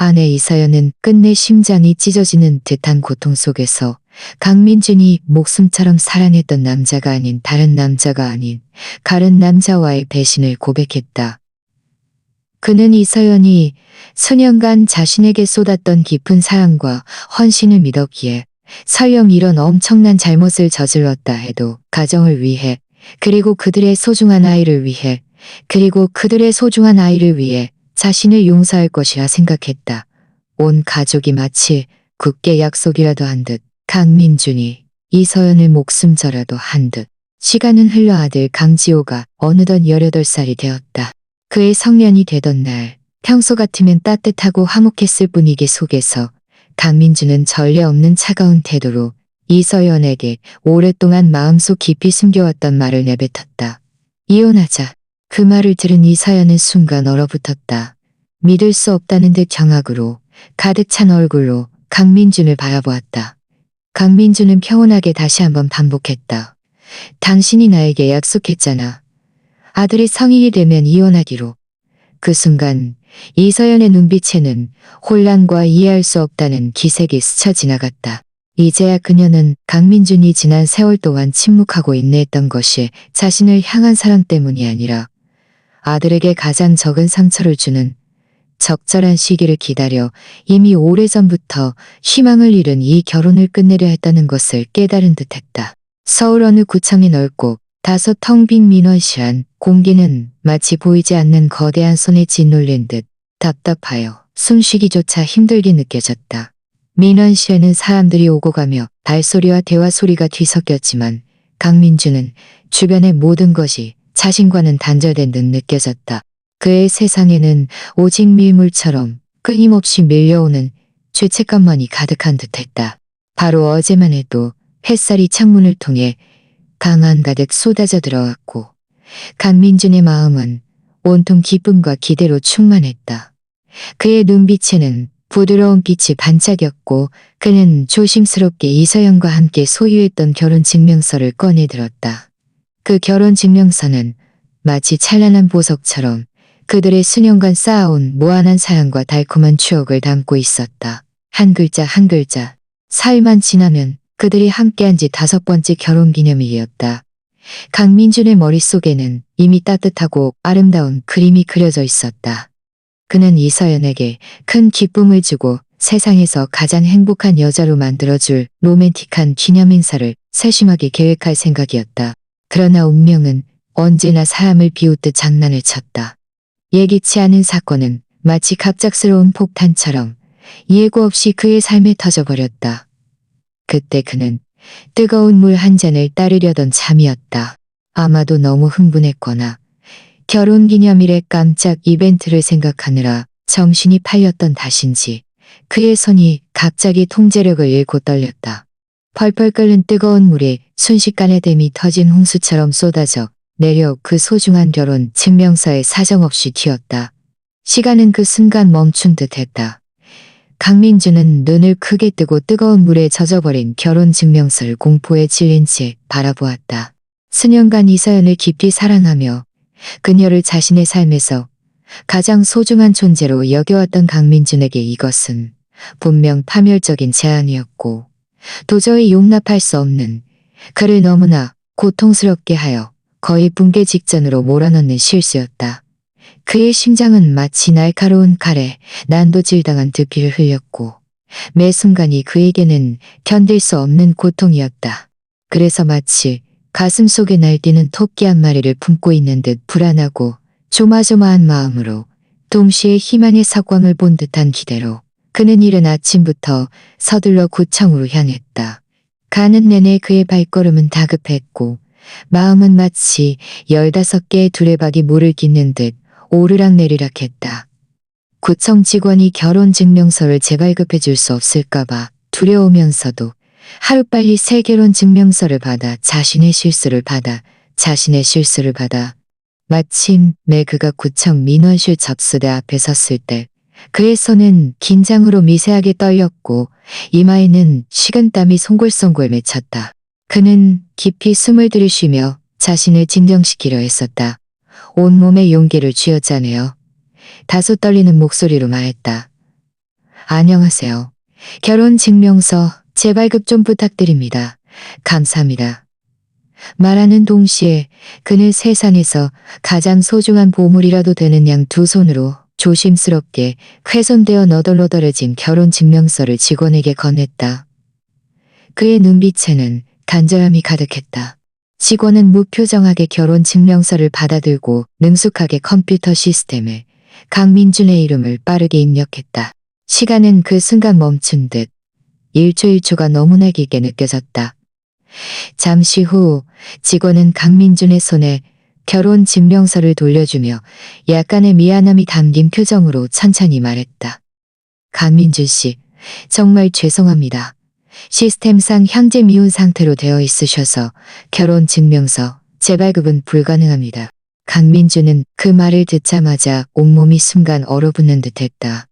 아내 이서연은 끝내 심장이 찢어지는 듯한 고통 속에서 강민준이 목숨처럼 사랑했던 남자가 아닌 다른 남자가 아닌 다른 남자와의 배신을 고백했다. 그는 이서연이 수년간 자신에게 쏟았던 깊은 사랑과 헌신을 믿었기에 설령 이런 엄청난 잘못을 저질렀다 해도 가정을 위해 그리고 그들의 소중한 아이를 위해 그리고 그들의 소중한 아이를 위해 자신을 용서할 것이라 생각했다. 온 가족이 마치 굳게 약속이라도 한 듯 강민준이 이서연을 목숨져라도 한 듯. 시간은 흘러 아들 강지호가 어느덧 18살이 되었다. 그의 성년이 되던 날 평소 같으면 따뜻하고 화목했을 분위기 속에서 강민준은 전례 없는 차가운 태도로 이서연에게 오랫동안 마음속 깊이 숨겨왔던 말을 내뱉었다. 이혼하자. 그 말을 들은 이서연은 순간 얼어붙었다. 믿을 수 없다는 듯 경악으로 가득 찬 얼굴로 강민준을 바라보았다. 강민준은 평온하게 다시 한번 반복했다. 당신이 나에게 약속했잖아. 아들이 성인이 되면 이혼하기로. 그 순간 이서연의 눈빛에는 혼란과 이해할 수 없다는 기색이 스쳐 지나갔다. 이제야 그녀는 강민준이 지난 세월 동안 침묵하고 인내했던 것이 자신을 향한 사랑 때문이 아니라 아들에게 가장 적은 상처를 주는 적절한 시기를 기다려 이미 오래전부터 희망을 잃은 이 결혼을 끝내려 했다는 것을 깨달은 듯했다. 서울 어느 구청이 넓고 다소 텅 빈 민원실안 공기는 마치 보이지 않는 거대한 손에 짓눌린 듯 답답하여 숨쉬기조차 힘들게 느껴졌다. 민원실에는 사람들이 오고 가며 발소리와 대화 소리가 뒤섞였지만 강민준은 주변의 모든 것이 자신과는 단절된 듯 느껴졌다. 그의 세상에는 오직 밀물처럼 끊임없이 밀려오는 죄책감만이 가득한 듯했다. 바로 어제만 해도 햇살이 창문을 통해 강한 가득 쏟아져 들어왔고 강민준의 마음은 온통 기쁨과 기대로 충만했다. 그의 눈빛에는 부드러운 빛이 반짝였고 그는 조심스럽게 이서연과 함께 소유했던 결혼증명서를 꺼내들었다. 그 결혼증명서는 마치 찬란한 보석처럼 그들의 수년간 쌓아온 무한한 사랑과 달콤한 추억을 담고 있었다. 한 글자 한 글자. 사흘만 지나면 그들이 함께한 지 5번째 결혼기념일이었다. 강민준의 머릿속에는 이미 따뜻하고 아름다운 그림이 그려져 있었다. 그는 이서연에게 큰 기쁨을 주고 세상에서 가장 행복한 여자로 만들어줄 로맨틱한 기념행사를 세심하게 계획할 생각이었다. 그러나 운명은 언제나 사람을 비웃듯 장난을 쳤다. 예기치 않은 사건은 마치 갑작스러운 폭탄처럼 예고 없이 그의 삶에 터져버렸다. 그때 그는 뜨거운 물 한 잔을 따르려던 참이었다. 아마도 너무 흥분했거나 결혼기념일의 깜짝 이벤트를 생각하느라 정신이 팔렸던 탓인지 그의 손이 갑자기 통제력을 잃고 떨렸다. 펄펄 끓는 뜨거운 물이 순식간에 댐이 터진 홍수처럼 쏟아져 내려 그 소중한 결혼 증명서에 사정없이 튀었다. 시간은 그 순간 멈춘 듯 했다. 강민준은 눈을 크게 뜨고 뜨거운 물에 젖어버린 결혼 증명서를 공포에 질린 채 바라보았다. 수년간 이서연을 깊이 사랑하며 그녀를 자신의 삶에서 가장 소중한 존재로 여겨왔던 강민준에게 이것은 분명 파멸적인 제안이었고 도저히 용납할 수 없는 그를 너무나 고통스럽게 하여 거의 붕괴 직전으로 몰아넣는 실수였다. 그의 심장은 마치 날카로운 칼에 난도질당한 듯 피를 흘렸고 매 순간이 그에게는 견딜 수 없는 고통이었다. 그래서 마치 가슴 속에 날뛰는 토끼 한 마리를 품고 있는 듯 불안하고 조마조마한 마음으로 동시에 희망의 석광을 본 듯한 기대로 그는 이른 아침부터 서둘러 구청으로 향했다. 가는 내내 그의 발걸음은 다급했고 마음은 마치 15개의 두레박이 물을 깃는 듯 오르락내리락 했다. 구청 직원이 결혼증명서를 재발급해 줄 수 없을까봐 두려우면서도 하루빨리 새 결혼증명서를 받아 자신의 실수를 받아 마침내 그가 구청 민원실 접수대 앞에 섰을 때 그의 손은 긴장으로 미세하게 떨렸고 이마에는 식은땀이 송골송골 맺혔다. 그는 깊이 숨을 들이쉬며 자신을 진정시키려 했었다. 온몸에 용기를 쥐어짜내어 다소 떨리는 목소리로 말했다. 안녕하세요. 결혼 증명서 재발급 좀 부탁드립니다. 감사합니다. 말하는 동시에 그는 세상에서 가장 소중한 보물이라도 되는 양 두 손으로 조심스럽게 훼손되어 너덜너덜해진 결혼 증명서를 직원에게 건넸다. 그의 눈빛에는 간절함이 가득했다. 직원은 무표정하게 결혼 증명서를 받아들고 능숙하게 컴퓨터 시스템에 강민준의 이름을 빠르게 입력했다. 시간은 그 순간 멈춘 듯 1초 1초가 너무나 길게 느껴졌다. 잠시 후 직원은 강민준의 손에 결혼 증명서를 돌려주며 약간의 미안함이 담긴 표정으로 천천히 말했다. 강민준 씨, 정말 죄송합니다. 시스템상 현재 미혼 상태로 되어 있으셔서 결혼 증명서 재발급은 불가능합니다. 강민준은 그 말을 듣자마자 온몸이 순간 얼어붙는 듯했다.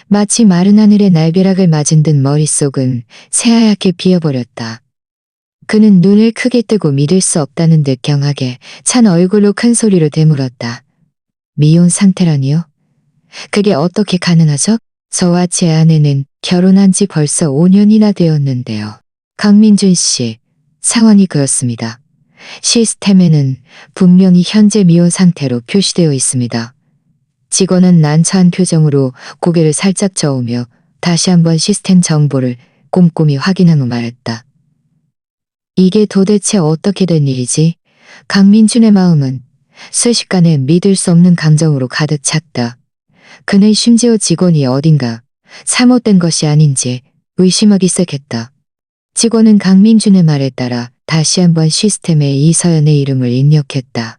마치 마른 하늘의 날벼락을 맞은 듯 머릿속은 새하얗게 비어버렸다. 그는 눈을 크게 뜨고 믿을 수 없다는 듯 경하게 찬 얼굴로 큰 소리로 되물었다. 미혼 상태라니요? 그게 어떻게 가능하죠? 저와 제 아내는 결혼한 지 벌써 5년이나 되었는데요. 강민준 씨, 상황이 그렇습니다. 시스템에는 분명히 현재 미혼 상태로 표시되어 있습니다. 직원은 난처한 표정으로 고개를 살짝 저으며 다시 한번 시스템 정보를 꼼꼼히 확인한 후 말했다. 이게 도대체 어떻게 된 일이지? 강민준의 마음은 순식간에 믿을 수 없는 감정으로 가득 찼다. 그는 심지어 직원이 어딘가 잘못된 것이 아닌지 의심하기 시작했다. 직원은 강민준의 말에 따라 다시 한번 시스템에 이서연의 이름을 입력했다.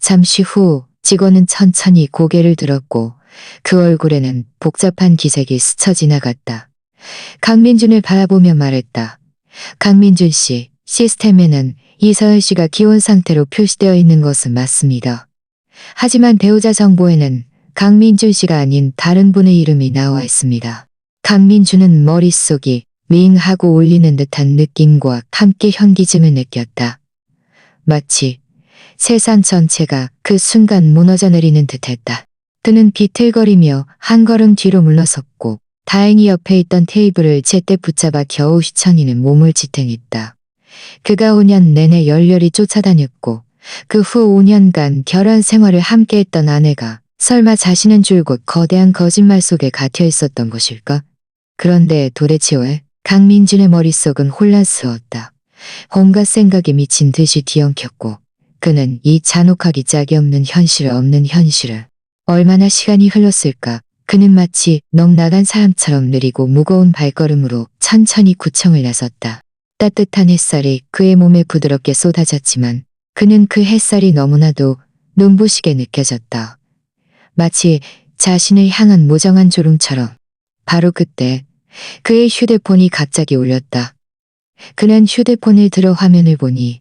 잠시 후 직원은 천천히 고개를 들었고 그 얼굴에는 복잡한 기색이 스쳐 지나갔다. 강민준을 바라보며 말했다. 강민준 씨, 시스템에는 이서연 씨가 기혼 상태로 표시되어 있는 것은 맞습니다. 하지만 배우자 정보에는 강민준 씨가 아닌 다른 분의 이름이 나와 있습니다. 강민준은 머릿속이 윙하고 울리는 듯한 느낌과 함께 현기증을 느꼈다. 마치 세상 전체가 그 순간 무너져 내리는 듯했다. 그는 비틀거리며 한 걸음 뒤로 물러섰고 다행히 옆에 있던 테이블을 제때 붙잡아 겨우 휘청이는 몸을 지탱했다. 그가 5년 내내 열렬히 쫓아다녔고 그 후 5년간 결혼 생활을 함께했던 아내가 설마 자신은 줄곧 거대한 거짓말 속에 갇혀 있었던 것일까? 그런데 도대체 왜? 강민준의 머릿속은 혼란스러웠다. 온갖 생각이 미친 듯이 뒤엉켰고 그는 이 잔혹하기 짝이 없는 현실을 얼마나 시간이 흘렀을까? 그는 마치 넋 나간 사람처럼 느리고 무거운 발걸음으로 천천히 구청을 나섰다. 따뜻한 햇살이 그의 몸에 부드럽게 쏟아졌지만 그는 그 햇살이 너무나도 눈부시게 느껴졌다. 마치 자신을 향한 무정한 조롱처럼. 바로 그때 그의 휴대폰이 갑자기 울렸다. 그는 휴대폰을 들어 화면을 보니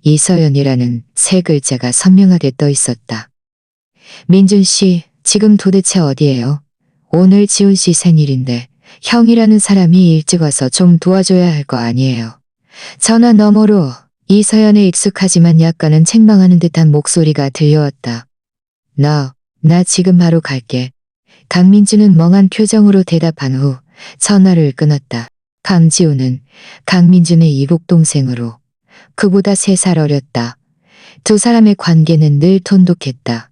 이서연이라는 세 글자가 선명하게 떠 있었다. 민준 씨, 지금 도대체 어디예요? 오늘 지훈 씨 생일인데 형이라는 사람이 일찍 와서 좀 도와줘야 할 거 아니에요. 전화 너머로 이서연의 익숙하지만 약간은 책망하는 듯한 목소리가 들려왔다. 나 지금 바로 갈게. 강민준은 멍한 표정으로 대답한 후 전화를 끊었다. 강지우는 강민준의 이복 동생으로 그보다 3살 어렸다. 두 사람의 관계는 늘 돈독했다.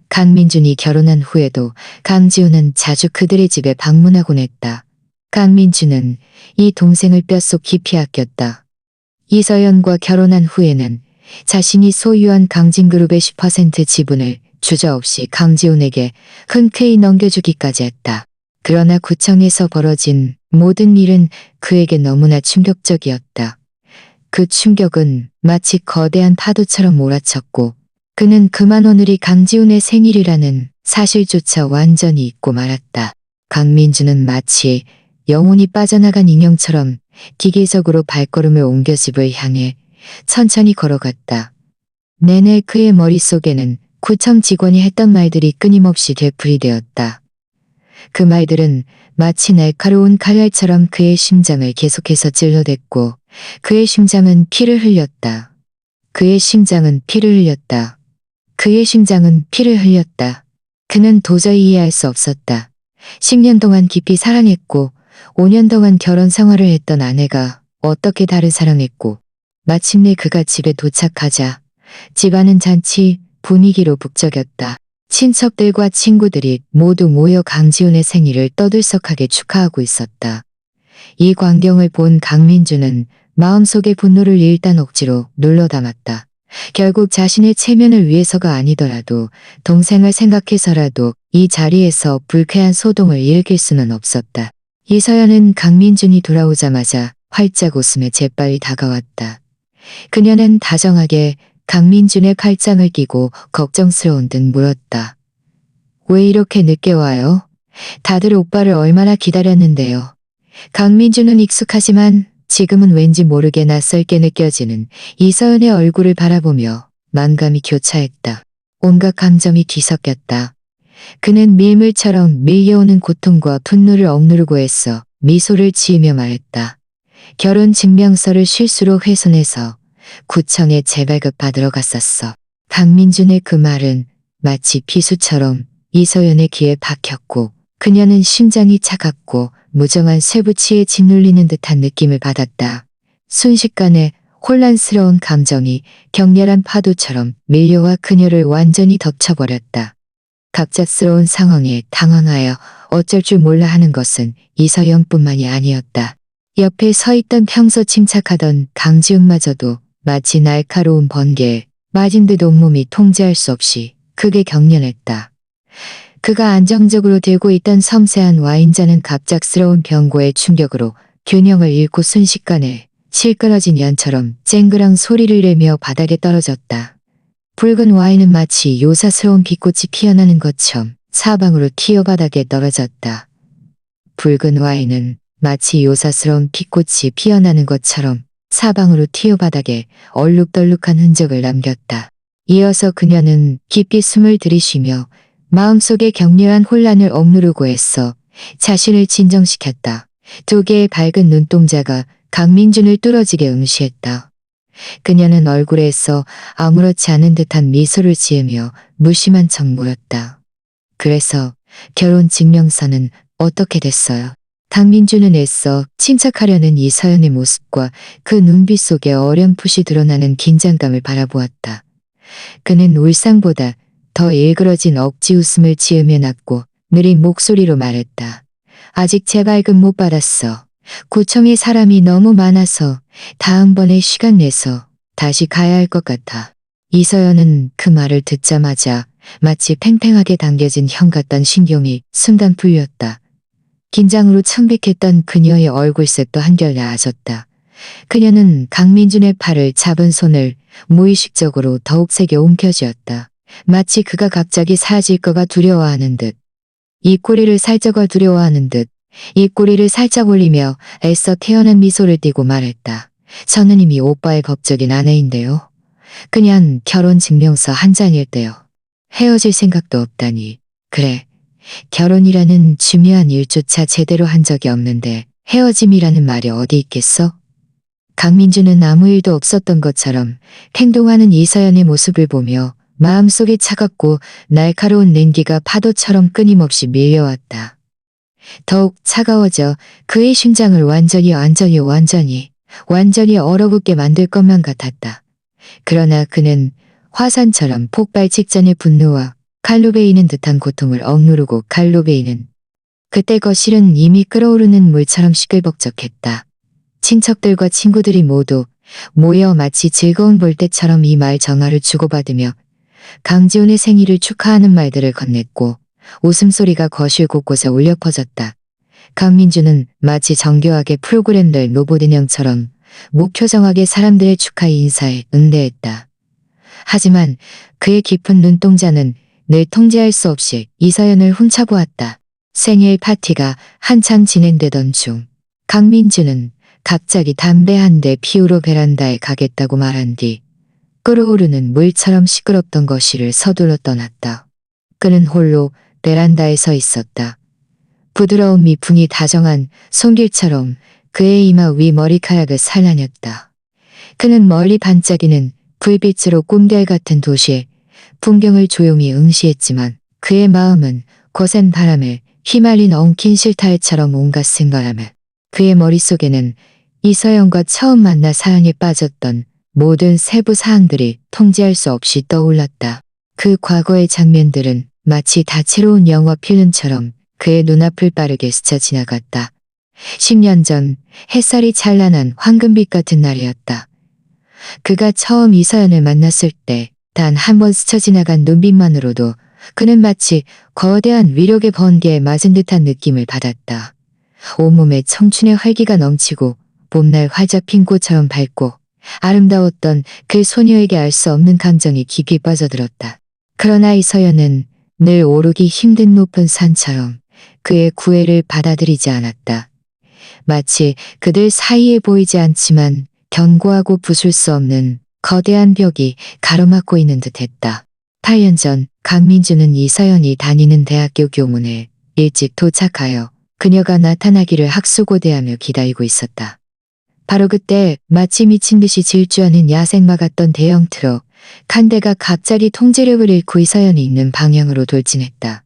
강민준이 결혼한 후에도 강지우는 자주 그들의 집에 방문하곤 했다. 강민준은 이 동생을 뼛속 깊이 아꼈다. 이서연과 결혼한 후에는 자신이 소유한 강진그룹의 10% 지분을 주저없이 강지훈에게 흔쾌히 넘겨주기까지 했다. 그러나 구청에서 벌어진 모든 일은 그에게 너무나 충격적이었다. 그 충격은 마치 거대한 파도처럼 몰아쳤고 그는 그만 오늘이 강지훈의 생일이라는 사실조차 완전히 잊고 말았다. 강민준은 마치 영혼이 빠져나간 인형처럼 기계적으로 발걸음을 옮겨 집을 향해 천천히 걸어갔다. 내내 그의 머릿속에는 구청 직원이 했던 말들이 끊임없이 되풀이되었다. 그 말들은 마치 날카로운 칼날처럼 그의 심장을 계속해서 찔러댔고 그의 심장은 피를 흘렸다. 그의 심장은 피를 흘렸다. 그의 심장은 피를 흘렸다. 그는 도저히 이해할 수 없었다. 10년 동안 깊이 사랑했고 5년 동안 결혼 생활을 했던 아내가 어떻게 다른 사랑했고 마침내 그가 집에 도착하자 집안은 잔치 분위기로 북적였다. 친척들과 친구들이 모두 모여 강지훈의 생일을 떠들썩하게 축하하고 있었다. 이 광경을 본 강민주는 마음속의 분노를 일단 억지로 눌러 담았다. 결국 자신의 체면을 위해서가 아니더라도 동생을 생각해서라도 이 자리에서 불쾌한 소동을 일으킬 수는 없었다. 이서연은 강민준이 돌아오자마자 활짝 웃으며 재빨리 다가왔다. 그녀는 다정하게 강민준의 팔짱을 끼고 걱정스러운 듯 물었다. 왜 이렇게 늦게 와요? 다들 오빠를 얼마나 기다렸는데요. 강민준은 익숙하지만 지금은 왠지 모르게 낯설게 느껴지는 이서연의 얼굴을 바라보며 만감이 교차했다. 온갖 감정이 뒤섞였다. 그는 밀물처럼 밀려오는 고통과 분노를 억누르고 애써 미소를 지으며 말했다. 결혼 증명서를 실수로 훼손해서 구청에 재발급 받으러 갔었어. 강민준의 그 말은 마치 비수처럼 이서연의 귀에 박혔고 그녀는 심장이 차갑고 무정한 쇠붙이에 짓눌리는 듯한 느낌을 받았다. 순식간에 혼란스러운 감정이 격렬한 파도처럼 밀려와 그녀를 완전히 덮쳐버렸다. 갑작스러운 상황에 당황하여 어쩔 줄 몰라 하는 것은 이서연뿐만이 아니었다. 옆에 서 있던 평소 침착하던 강지훈마저도 마치 날카로운 번개에 맞은 듯 온몸이 통제할 수 없이 크게 경련했다. 그가 안정적으로 들고 있던 섬세한 와인잔은 갑작스러운 병고의 충격으로 균형을 잃고 순식간에 실끄러진 연처럼 쨍그랑 소리를 내며 바닥에 떨어졌다. 붉은 와인은 마치 요사스러운 빛꽃이 피어나는 것처럼 사방으로 튀어 바닥에 떨어졌다. 붉은 와인은 마치 요사스러운 빛꽃이 피어나는 것처럼 사방으로 튀어 바닥에 얼룩덜룩한 흔적을 남겼다. 이어서 그녀는 깊이 숨을 들이쉬며 마음속의 격렬한 혼란을 억누르고 애써 자신을 진정시켰다. 두 개의 밝은 눈동자가 강민준을 뚫어지게 응시했다. 그녀는 얼굴에서 아무렇지 않은 듯한 미소를 지으며 무심한 척 물었다. 그래서 결혼 증명서는 어떻게 됐어요? 강민준은 애써 침착하려는 이서연의 모습과 그 눈빛 속에 어렴풋이 드러나는 긴장감을 바라보았다. 그는 울상보다 더 일그러진 억지 웃음을 지으며 낳고 느린 목소리로 말했다. 아직 재발급 못 받았어. 구청에 사람이 너무 많아서 다음번에 시간 내서 다시 가야 할 것 같아. 이서연은 그 말을 듣자마자 마치 팽팽하게 당겨진 형 같던 신경이 순간 풀렸다. 긴장으로 청백했던 그녀의 얼굴색도 한결 나아졌다. 그녀는 강민준의 팔을 잡은 손을 무의식적으로 더욱 세게 움켜쥐었다. 마치 그가 갑자기 사라질까가 두려워하는 듯, 입꼬리를 살짝 두려워하는 듯, 입꼬리를 살짝 올리며 애써 태연한 미소를 띠고 말했다. 저는 이미 오빠의 법적인 아내인데요. 그냥 결혼 증명서 한 장일 때요. 헤어질 생각도 없다니. 그래, 결혼이라는 중요한 일조차 제대로 한 적이 없는데 헤어짐이라는 말이 어디 있겠어? 강민주는 아무 일도 없었던 것처럼 행동하는 이서연의 모습을 보며 마음속이 차갑고 날카로운 냉기가 파도처럼 끊임없이 밀려왔다. 더욱 차가워져 그의 심장을 완전히 얼어붙게 만들 것만 같았다. 그러나 그는 화산처럼 폭발 직전의 분노와 칼로 베이는 듯한 고통을 억누르고 칼로 베이는 그때 거실은 이미 끓어오르는 물처럼 시끌벅적했다. 친척들과 친구들이 모두 모여 마치 즐거운 볼때처럼 이 말 전화를 주고받으며 강지훈의 생일을 축하하는 말들을 건넸고 웃음소리가 거실 곳곳에 울려 퍼졌다. 강민주는 마치 정교하게 프로그램될 로봇 인형처럼 무표정하게 사람들의 축하 인사에 응대했다. 하지만 그의 깊은 눈동자는 늘 통제할 수 없이 이서연을 훔쳐보았다. 생일 파티가 한창 진행되던 중 강민주는 갑자기 담배 한 대 피우러 베란다에 가겠다고 말한 뒤 끓어오르는 물처럼 시끄럽던 거실을 서둘러 떠났다. 그는 홀로 베란다에 서 있었다. 부드러운 미풍이 다정한 손길처럼 그의 이마 위 머리카락을 살라녔다. 그는 멀리 반짝이는 불빛으로 꿈결 같은 도시의 풍경을 조용히 응시했지만 그의 마음은 거센 바람에 휘말린 엉킨 실타래처럼 온갖 생각하며 그의 머릿속에는 이서연과 처음 만나 사랑에 빠졌던 모든 세부 사항들이 통제할 수 없이 떠올랐다. 그 과거의 장면들은 마치 다채로운 영화 필름처럼 그의 눈앞을 빠르게 스쳐 지나갔다. 10년 전 햇살이 찬란한 황금빛 같은 날이었다. 그가 처음 이서연을 만났을 때 단 한 번 스쳐 지나간 눈빛만으로도 그는 마치 거대한 위력의 번개에 맞은 듯한 느낌을 받았다. 온몸에 청춘의 활기가 넘치고 봄날 활짝 핀 꽃처럼 밝고 아름다웠던 그 소녀에게 알 수 없는 감정이 깊이 빠져들었다. 그러나 이서연은 늘 오르기 힘든 높은 산처럼 그의 구애를 받아들이지 않았다. 마치 그들 사이에 보이지 않지만 견고하고 부술 수 없는 거대한 벽이 가로막고 있는 듯했다. 8년 전 강민주는 이서연이 다니는 대학교 교문에 일찍 도착하여 그녀가 나타나기를 학수고대하며 기다리고 있었다. 바로 그때 마치 미친 듯이 질주하는 야생마 같던 대형 트럭 한 대가 갑자기 통제력을 잃고 이서연이 있는 방향으로 돌진했다.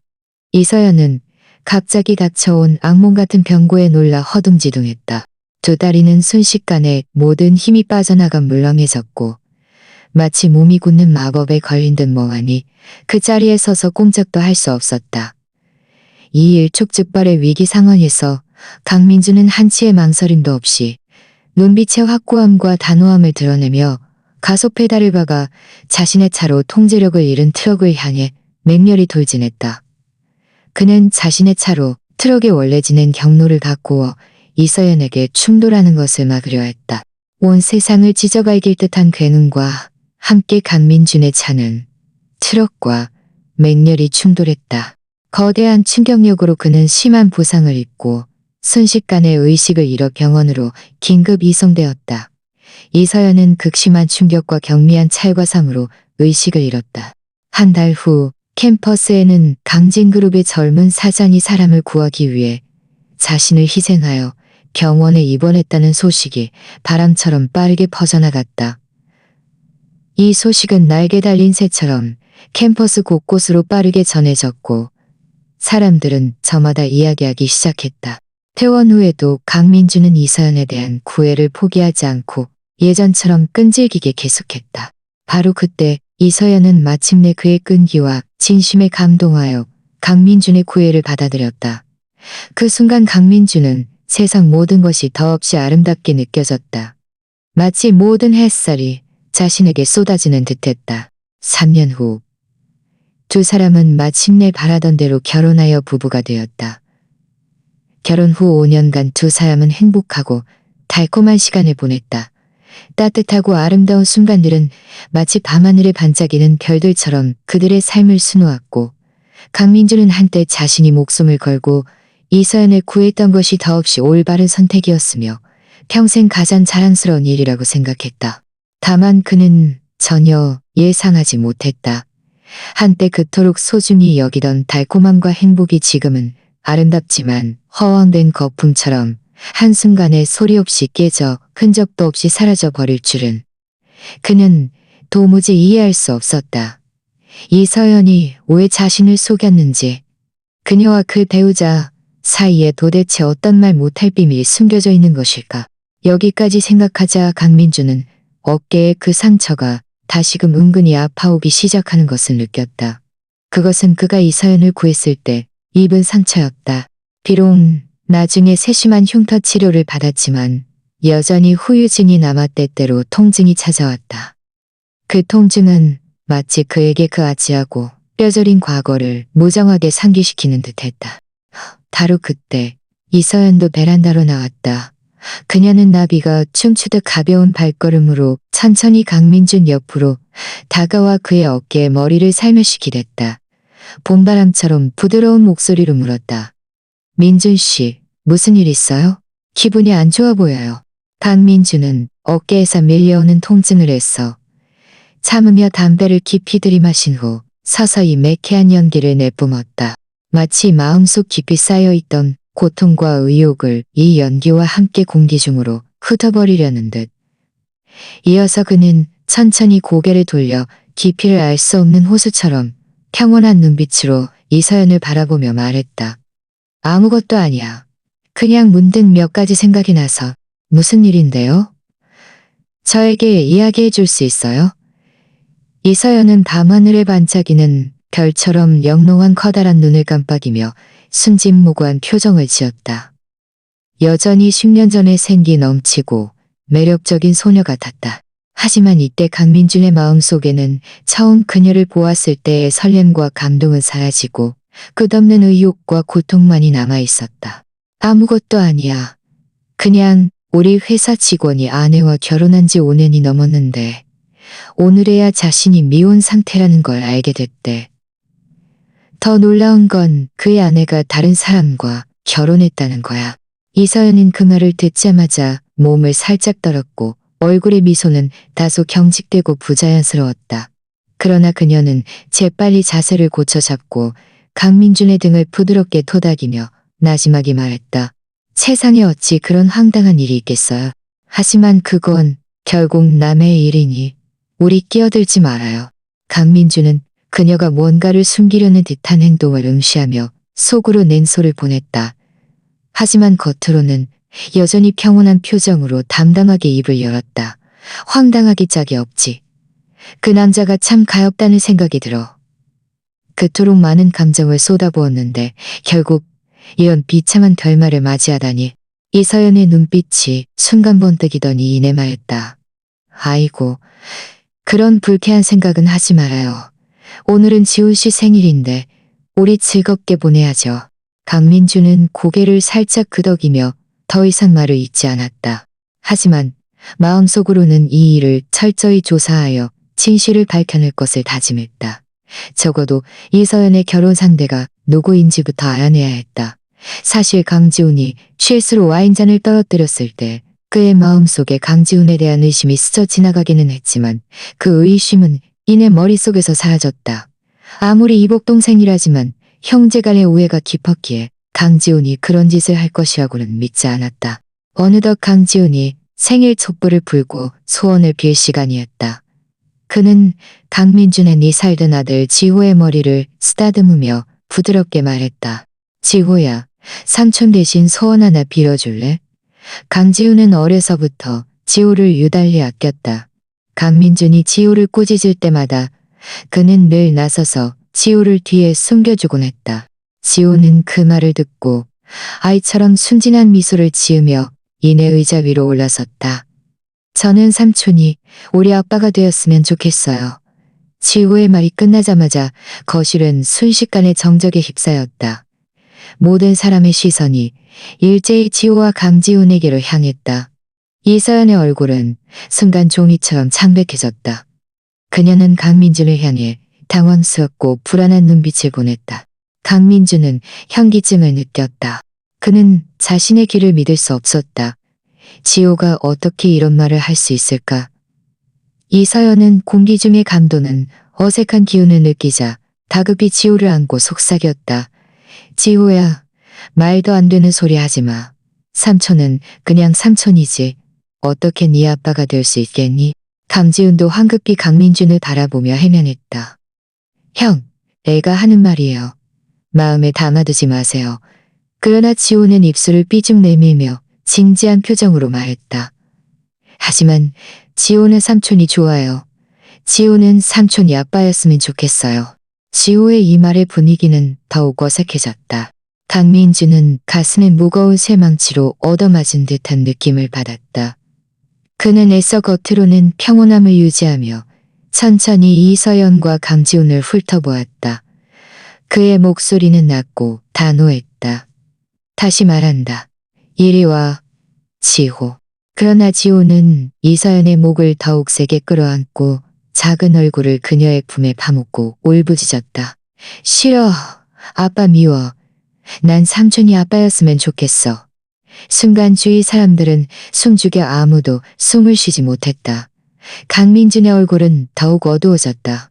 이서연은 갑자기 닥쳐온 악몽 같은 병고에 놀라 허둥지둥했다. 두 다리는 순식간에 모든 힘이 빠져나가 물렁해졌고 마치 몸이 굳는 마법에 걸린 듯 멍하니 그 자리에 서서 꼼짝도 할 수 없었다. 이 일촉즉발의 위기 상황에서 강민주는 한치의 망설임도 없이 눈빛의 확고함과 단호함을 드러내며 가속 페달을 박아 자신의 차로 통제력을 잃은 트럭을 향해 맹렬히 돌진했다. 그는 자신의 차로 트럭의 원래 지는 경로를 바꾸어 이서연에게 충돌하는 것을 막으려 했다. 온 세상을 찢어갈길 듯한 괴능과 함께 강민준의 차는 트럭과 맹렬히 충돌했다. 거대한 충격력으로 그는 심한 부상을 입고 순식간에 의식을 잃어 병원으로 긴급 이송되었다. 이서연은 극심한 충격과 경미한 찰과상으로 의식을 잃었다. 한 달 후 캠퍼스에는 강진그룹의 젊은 사장이 사람을 구하기 위해 자신을 희생하여 병원에 입원했다는 소식이 바람처럼 빠르게 퍼져나갔다. 이 소식은 날개 달린 새처럼 캠퍼스 곳곳으로 빠르게 전해졌고 사람들은 저마다 이야기하기 시작했다. 퇴원 후에도 강민주는 이서연에 대한 구애를 포기하지 않고 예전처럼 끈질기게 계속했다. 바로 그때 이서연은 마침내 그의 끈기와 진심에 감동하여 강민준의 구애를 받아들였다. 그 순간 강민주는 세상 모든 것이 더없이 아름답게 느껴졌다. 마치 모든 햇살이 자신에게 쏟아지는 듯했다. 3년 후 두 사람은 마침내 바라던 대로 결혼하여 부부가 되었다. 결혼 후 5년간 두 사람은 행복하고 달콤한 시간을 보냈다. 따뜻하고 아름다운 순간들은 마치 밤하늘에 반짝이는 별들처럼 그들의 삶을 수놓았고 강민주는 한때 자신이 목숨을 걸고 이서연을 구했던 것이 더없이 올바른 선택이었으며 평생 가장 자랑스러운 일이라고 생각했다. 다만 그는 전혀 예상하지 못했다. 한때 그토록 소중히 여기던 달콤함과 행복이 지금은 아름답지만 허황된 거품처럼 한순간에 소리 없이 깨져 흔적도 없이 사라져 버릴 줄은 그는 도무지 이해할 수 없었다. 이서연이 왜 자신을 속였는지, 그녀와 그 배우자 사이에 도대체 어떤 말 못할 비밀이 숨겨져 있는 것일까. 여기까지 생각하자 강민주는 어깨에 그 상처가 다시금 은근히 아파오기 시작하는 것을 느꼈다. 그것은 그가 이서연을 구했을 때 입은 상처였다. 비록 나중에 세심한 흉터 치료를 받았지만 여전히 후유증이 남아 때때로 통증이 찾아왔다. 그 통증은 마치 그에게 그 아치하고 뼈저린 과거를 무정하게 상기시키는 듯했다. 바로 그때 이서연도 베란다로 나왔다. 그녀는 나비가 춤추듯 가벼운 발걸음으로 천천히 강민준 옆으로 다가와 그의 어깨에 머리를 살며시 기댔다. 봄바람처럼 부드러운 목소리로 물었다. 민준 씨, 무슨 일 있어요? 기분이 안 좋아 보여요. 강민준은 어깨에서 밀려오는 통증을 애써 참으며 담배를 깊이 들이마신 후 서서히 매캐한 연기를 내뿜었다. 마치 마음속 깊이 쌓여있던 고통과 의욕을 이 연기와 함께 공기 중으로 흩어버리려는 듯. 이어서 그는 천천히 고개를 돌려 깊이를 알 수 없는 호수처럼 평온한 눈빛으로 이서연을 바라보며 말했다. 아무것도 아니야. 그냥 문득 몇 가지 생각이 나서. 무슨 일인데요? 저에게 이야기해 줄 수 있어요? 이서연은 밤하늘에 반짝이는 별처럼 영롱한 커다란 눈을 깜빡이며 순진무구한 표정을 지었다. 여전히 10년 전에 생기 넘치고 매력적인 소녀 같았다. 하지만 이때 강민준의 마음속에는 처음 그녀를 보았을 때의 설렘과 감동은 사라지고 끝없는 의욕과 고통만이 남아 있었다. 아무것도 아니야. 그냥 우리 회사 직원이 아내와 결혼한 지 5년이 넘었는데 오늘에야 자신이 미혼 상태라는 걸 알게 됐대. 더 놀라운 건 그의 아내가 다른 사람과 결혼했다는 거야. 이서연은 그 말을 듣자마자 몸을 살짝 떨었고 얼굴의 미소는 다소 경직되고 부자연스러웠다. 그러나 그녀는 재빨리 자세를 고쳐잡고 강민준의 등을 부드럽게 토닥이며 나지막이 말했다. 세상에 어찌 그런 황당한 일이 있겠어요. 하지만 그건 결국 남의 일이니 우리 끼어들지 말아요. 강민준은 그녀가 뭔가를 숨기려는 듯한 행동을 응시하며 속으로 냉소를 보냈다. 하지만 겉으로는 여전히 평온한 표정으로 담담하게 입을 열었다. 황당하기 짝이 없지. 그 남자가 참 가엾다는 생각이 들어. 그토록 많은 감정을 쏟아부었는데 결국 이런 비참한 결말을 맞이하다니. 이서연의 눈빛이 순간 번뜩이더니 이내 말했다. 아이고, 그런 불쾌한 생각은 하지 말아요. 오늘은 지훈 씨 생일인데 우리 즐겁게 보내야죠. 강민주는 고개를 살짝 끄덕이며 더 이상 말을 잇지 않았다. 하지만 마음속으로는 이 일을 철저히 조사하여 진실을 밝혀낼 것을 다짐했다. 적어도 이서연의 결혼 상대가 누구인지부터 알아내야 했다. 사실 강지훈이 실수로 와인잔을 떨어뜨렸을 때 그의 마음속에 강지훈에 대한 의심이 스쳐 지나가기는 했지만 그 의심은 이내 머릿속에서 사라졌다. 아무리 이복동생이라지만 형제간의 우애가 깊었기에 강지훈이 그런 짓을 할 것이라고는 믿지 않았다. 어느덧 강지훈이 생일 촛불을 불고 소원을 빌 시간이었다. 그는 강민준의 네 살던 아들 지호의 머리를 쓰다듬으며 부드럽게 말했다. 지호야, 삼촌 대신 소원 하나 빌어줄래? 강지훈은 어려서부터 지호를 유달리 아꼈다. 강민준이 지호를 꾸짖을 때마다 그는 늘 나서서 지호를 뒤에 숨겨주곤 했다. 지호는 그 말을 듣고 아이처럼 순진한 미소를 지으며 이내 의자 위로 올라섰다. 저는 삼촌이 우리 아빠가 되었으면 좋겠어요. 지호의 말이 끝나자마자 거실은 순식간에 정적에 휩싸였다. 모든 사람의 시선이 일제히 지호와 강지훈에게로 향했다. 이서연의 얼굴은 순간 종이처럼 창백해졌다. 그녀는 강민준을 향해 당황스럽고 불안한 눈빛을 보냈다. 강민준은 현기증을 느꼈다. 그는 자신의 귀를 믿을 수 없었다. 지호가 어떻게 이런 말을 할 수 있을까? 이서연은 공기 중에 감도는 어색한 기운을 느끼자 다급히 지호를 안고 속삭였다. 지호야, 말도 안 되는 소리 하지 마. 삼촌은 그냥 삼촌이지. 어떻게 네 아빠가 될 수 있겠니? 강지훈도 황급히 강민준을 바라보며 해명했다. 형, 애가 하는 말이에요. 마음에 담아두지 마세요. 그러나 지호는 입술을 삐죽 내밀며 진지한 표정으로 말했다. 하지만 지호는 삼촌이 좋아요. 지호는 삼촌이 아빠였으면 좋겠어요. 지호의 이 말의 분위기는 더욱 어색해졌다. 강민준은 가슴에 무거운 쇠망치로 얻어맞은 듯한 느낌을 받았다. 그는 애써 겉으로는 평온함을 유지하며 천천히 이서연과 강지훈을 훑어보았다. 그의 목소리는 낮고 단호했다. 다시 말한다. 이리 와, 지호. 그러나 지호는 이서연의 목을 더욱 세게 끌어안고 작은 얼굴을 그녀의 품에 파묻고 울부짖었다. 싫어. 아빠 미워. 난 삼촌이 아빠였으면 좋겠어. 순간 주위 사람들은 숨죽여 아무도 숨을 쉬지 못했다. 강민준의 얼굴은 더욱 어두워졌다.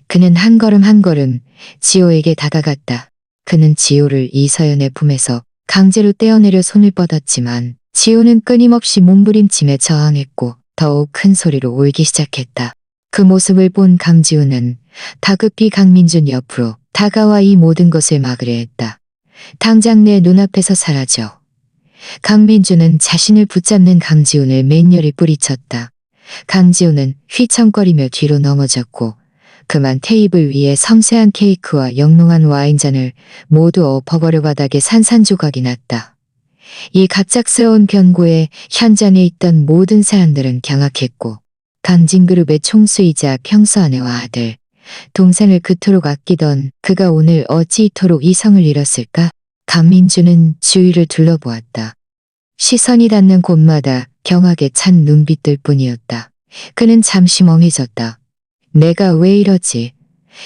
그는 한 걸음 한 걸음 지호에게 다가갔다. 그는 지호를 이서연의 품에서 강제로 떼어내려 손을 뻗었지만 지호는 끊임없이 몸부림치며 저항했고 더욱 큰 소리로 울기 시작했다. 그 모습을 본 강지훈은 다급히 강민준 옆으로 다가와 이 모든 것을 막으려 했다. 당장 내 눈앞에서 사라져. 강민주는 자신을 붙잡는 강지훈을 맹렬히 뿌리쳤다. 강지훈은 휘청거리며 뒤로 넘어졌고 그만 테이블 위에 섬세한 케이크와 영롱한 와인잔을 모두 엎어버려 바닥에 산산조각이 났다. 이 갑작스러운 변고에 현장에 있던 모든 사람들은 경악했고 강진그룹의 총수이자 평소 아내와 아들, 동생을 그토록 아끼던 그가 오늘 어찌 이토록 이성을 잃었을까? 강민주는 주위를 둘러보았다. 시선이 닿는 곳마다 경악에 찬 눈빛들 뿐이었다. 그는 잠시 멍해졌다. 내가 왜 이러지?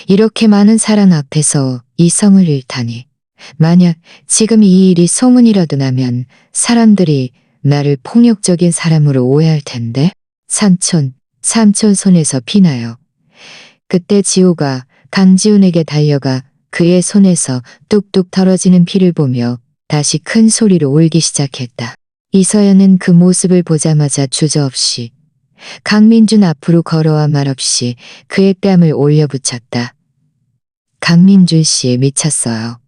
이렇게 많은 사람 앞에서 이성을 잃다니. 만약 지금 이 일이 소문이라도 나면 사람들이 나를 폭력적인 사람으로 오해할 텐데. 삼촌 손에서 피나요. 그때 지호가 강지훈에게 달려가 그의 손에서 뚝뚝 떨어지는 피를 보며 다시 큰 소리로 울기 시작했다. 이서연은 그 모습을 보자마자 주저없이 강민준 앞으로 걸어와 말없이 그의 뺨을 올려붙였다. 강민준 씨 미쳤어요.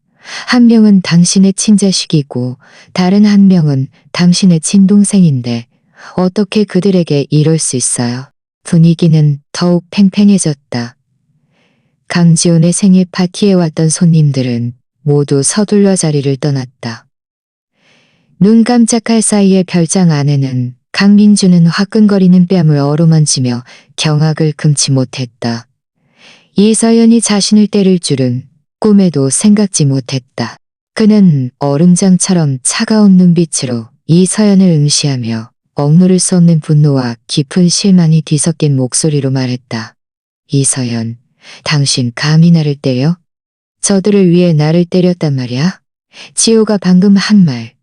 한 명은 당신의 친자식이고 다른 한 명은 당신의 친동생인데 어떻게 그들에게 이럴 수 있어요? 분위기는 더욱 팽팽해졌다. 강지훈의 생일 파티에 왔던 손님들은 모두 서둘러 자리를 떠났다. 눈 깜짝할 사이에 별장 안에는 강민주는 화끈거리는 뺨을 어루만지며 경악을 금치 못했다. 이서연이 자신을 때릴 줄은 꿈에도 생각지 못했다. 그는 얼음장처럼 차가운 눈빛으로 이서연을 응시하며 억누를 수 없는 분노와 깊은 실망이 뒤섞인 목소리로 말했다. 이서연, 당신 감히 나를 때려? 저들을 위해 나를 때렸단 말이야? 지호가 방금 한 말,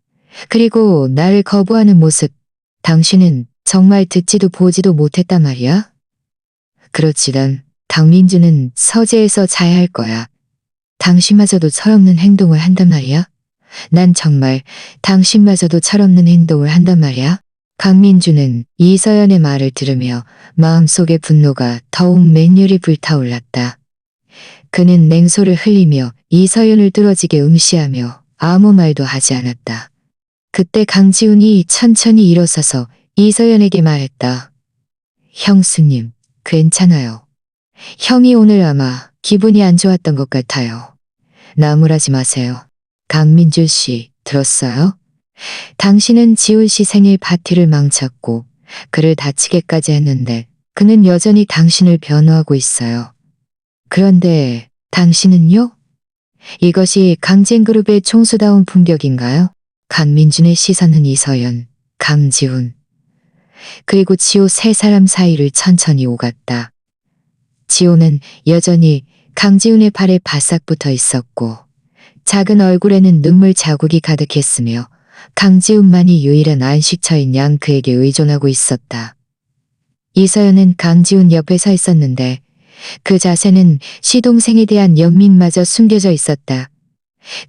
그리고 나를 거부하는 모습, 당신은 정말 듣지도 보지도 못했단 말이야? 그렇지단 강민주는 서재에서 자야 할 거야. 당신마저도 철없는 행동을 한단 말이야? 난 정말 당신마저도 철없는 행동을 한단 말이야? 강민주는 이서연의 말을 들으며 마음속의 분노가 더욱 맹렬히 불타올랐다. 그는 냉소를 흘리며 이서연을 뚫어지게 응시하며 아무 말도 하지 않았다. 그때 강지훈이 천천히 일어서서 이서연에게 말했다. 형수님, 괜찮아요. 형이 오늘 아마 기분이 안 좋았던 것 같아요. 나무라지 마세요. 강민주 씨, 들었어요? 당신은 지훈 씨 생일 파티를 망쳤고 그를 다치게까지 했는데 그는 여전히 당신을 변호하고 있어요. 그런데 당신은요? 이것이 강진그룹의 총수다운 품격인가요? 강민준의 시선은 이서연, 강지훈, 그리고 지호 세 사람 사이를 천천히 오갔다. 지호는 여전히 강지훈의 팔에 바싹 붙어 있었고 작은 얼굴에는 눈물 자국이 가득했으며 강지훈만이 유일한 안식처인 양 그에게 의존하고 있었다. 이서연은 강지훈 옆에 서 있었는데 그 자세는 시동생에 대한 연민마저 숨겨져 있었다.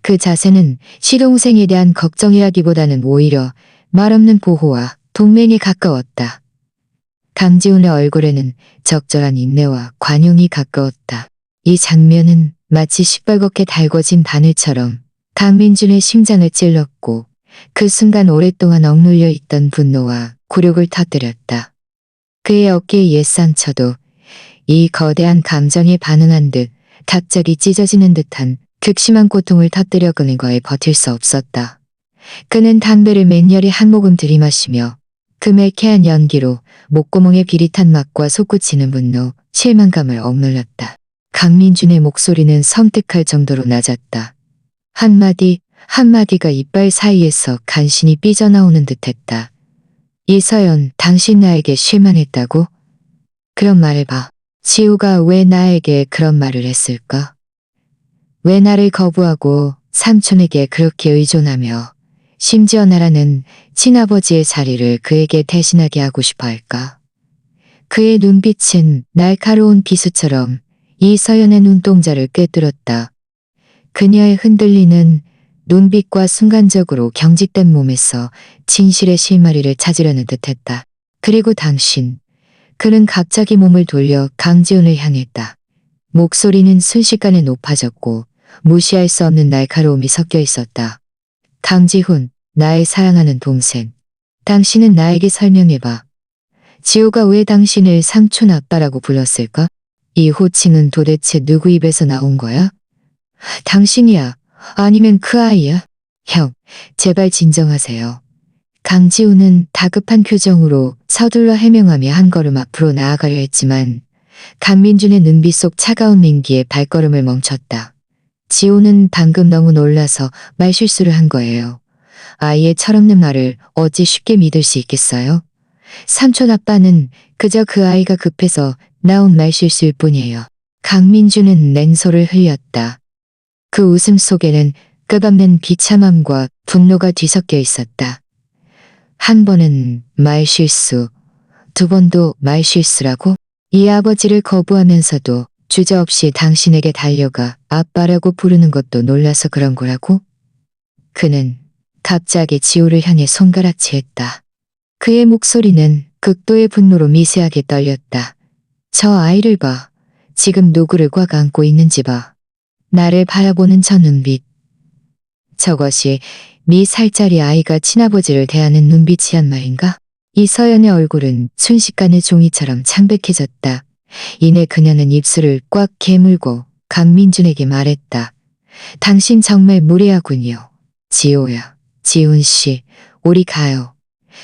그 자세는 시동생에 대한 걱정이라기보다는 오히려 말없는 보호와 동맹에 가까웠다. 강지훈의 얼굴에는 적절한 인내와 관용이 가까웠다. 이 장면은 마치 시뻘겋게 달궈진 바늘처럼 강민준의 심장을 찔렀고 그 순간 오랫동안 억눌려 있던 분노와 굴욕을 터뜨렸다. 그의 어깨의 옛 상처도 이 거대한 감정에 반응한 듯 갑자기 찢어지는 듯한 극심한 고통을 터뜨려 그는 거에 버틸 수 없었다. 그는 담배를 맹렬히 한 모금 들이마시며 그 매캐한 연기로 목구멍의 비릿한 맛과 솟구치는 분노, 실망감을 억눌렀다. 강민준의 목소리는 섬뜩할 정도로 낮았다. 한마디가 이빨 사이에서 간신히 삐져나오는 듯했다. 이서연, 당신 나에게 실망했다고? 그런 말을 봐. 지우가 왜 나에게 그런 말을 했을까? 왜 나를 거부하고 삼촌에게 그렇게 의존하며 심지어 나라는 친아버지의 자리를 그에게 대신하게 하고 싶어 할까? 그의 눈빛은 날카로운 비수처럼 이서연의 눈동자를 꿰뚫었다. 그녀의 흔들리는 눈빛과 순간적으로 경직된 몸에서 진실의 실마리를 찾으려는 듯했다. 그리고 당신. 그는 갑자기 몸을 돌려 강지훈을 향했다. 목소리는 순식간에 높아졌고 무시할 수 없는 날카로움이 섞여 있었다. 강지훈, 나의 사랑하는 동생. 당신은 나에게 설명해봐. 지호가 왜 당신을 삼촌 아빠라고 불렀을까? 이 호칭은 도대체 누구 입에서 나온 거야? 당신이야? 아니면 그 아이야? 형, 제발 진정하세요. 강지훈은 다급한 표정으로 서둘러 해명하며 한 걸음 앞으로 나아가려 했지만 강민준의 눈빛 속 차가운 냉기에 발걸음을 멈췄다. 지호는 방금 너무 놀라서 말실수를 한 거예요. 아이의 철없는 말을 어찌 쉽게 믿을 수 있겠어요? 삼촌 아빠는 그저 그 아이가 급해서 나온 말실수일 뿐이에요. 강민준은 냉소를 흘렸다. 그 웃음 속에는 끝없는 비참함과 분노가 뒤섞여 있었다. 한 번은 말실수, 두 번도 말실수라고? 이 아버지를 거부하면서도 주저없이 당신에게 달려가 아빠라고 부르는 것도 놀라서 그런 거라고? 그는 갑자기 지호를 향해 손가락질했다. 그의 목소리는 극도의 분노로 미세하게 떨렸다. 저 아이를 봐. 지금 누구를 꽉 안고 있는지 봐. 나를 바라보는 저 눈빛. 저것이 미 살짜리 아이가 친아버지를 대하는 눈빛이란 말인가? 이서연의 얼굴은 순식간에 종이처럼 창백해졌다. 이내 그녀는 입술을 꽉 깨물고 강민준에게 말했다. 당신 정말 무례하군요. 지호야, 지훈 씨, 우리 가요.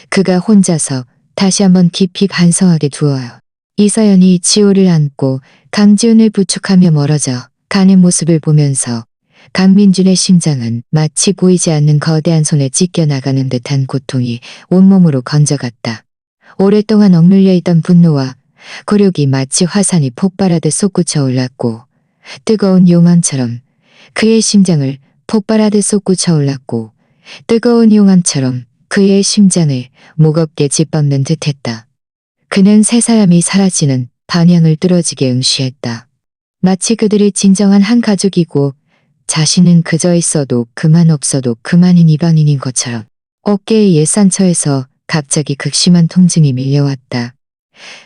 그가 혼자서 다시 한번 깊이 반성하게 두어요. 이서연이 지호를 안고 강지훈을 부축하며 멀어져 가는 모습을 보면서 강민준의 심장은 마치 보이지 않는 거대한 손에 찢겨나가는 듯한 고통이 온몸으로 건져갔다. 오랫동안 억눌려 있던 분노와 굴욕이 마치 화산이 폭발하듯 솟구쳐 올랐고 뜨거운 용암처럼 그의 심장을 폭발하듯 솟구쳐 올랐고 뜨거운 용암처럼 그의 심장을 무겁게 짓밟는 듯했다. 그는 세 사람이 사라지는 방향을 뚫어지게 응시했다. 마치 그들이 진정한 한 가족이고 자신은 그저 있어도 그만 없어도 그만인 이방인인 것처럼. 어깨의 옛 상처에서 갑자기 극심한 통증이 밀려왔다.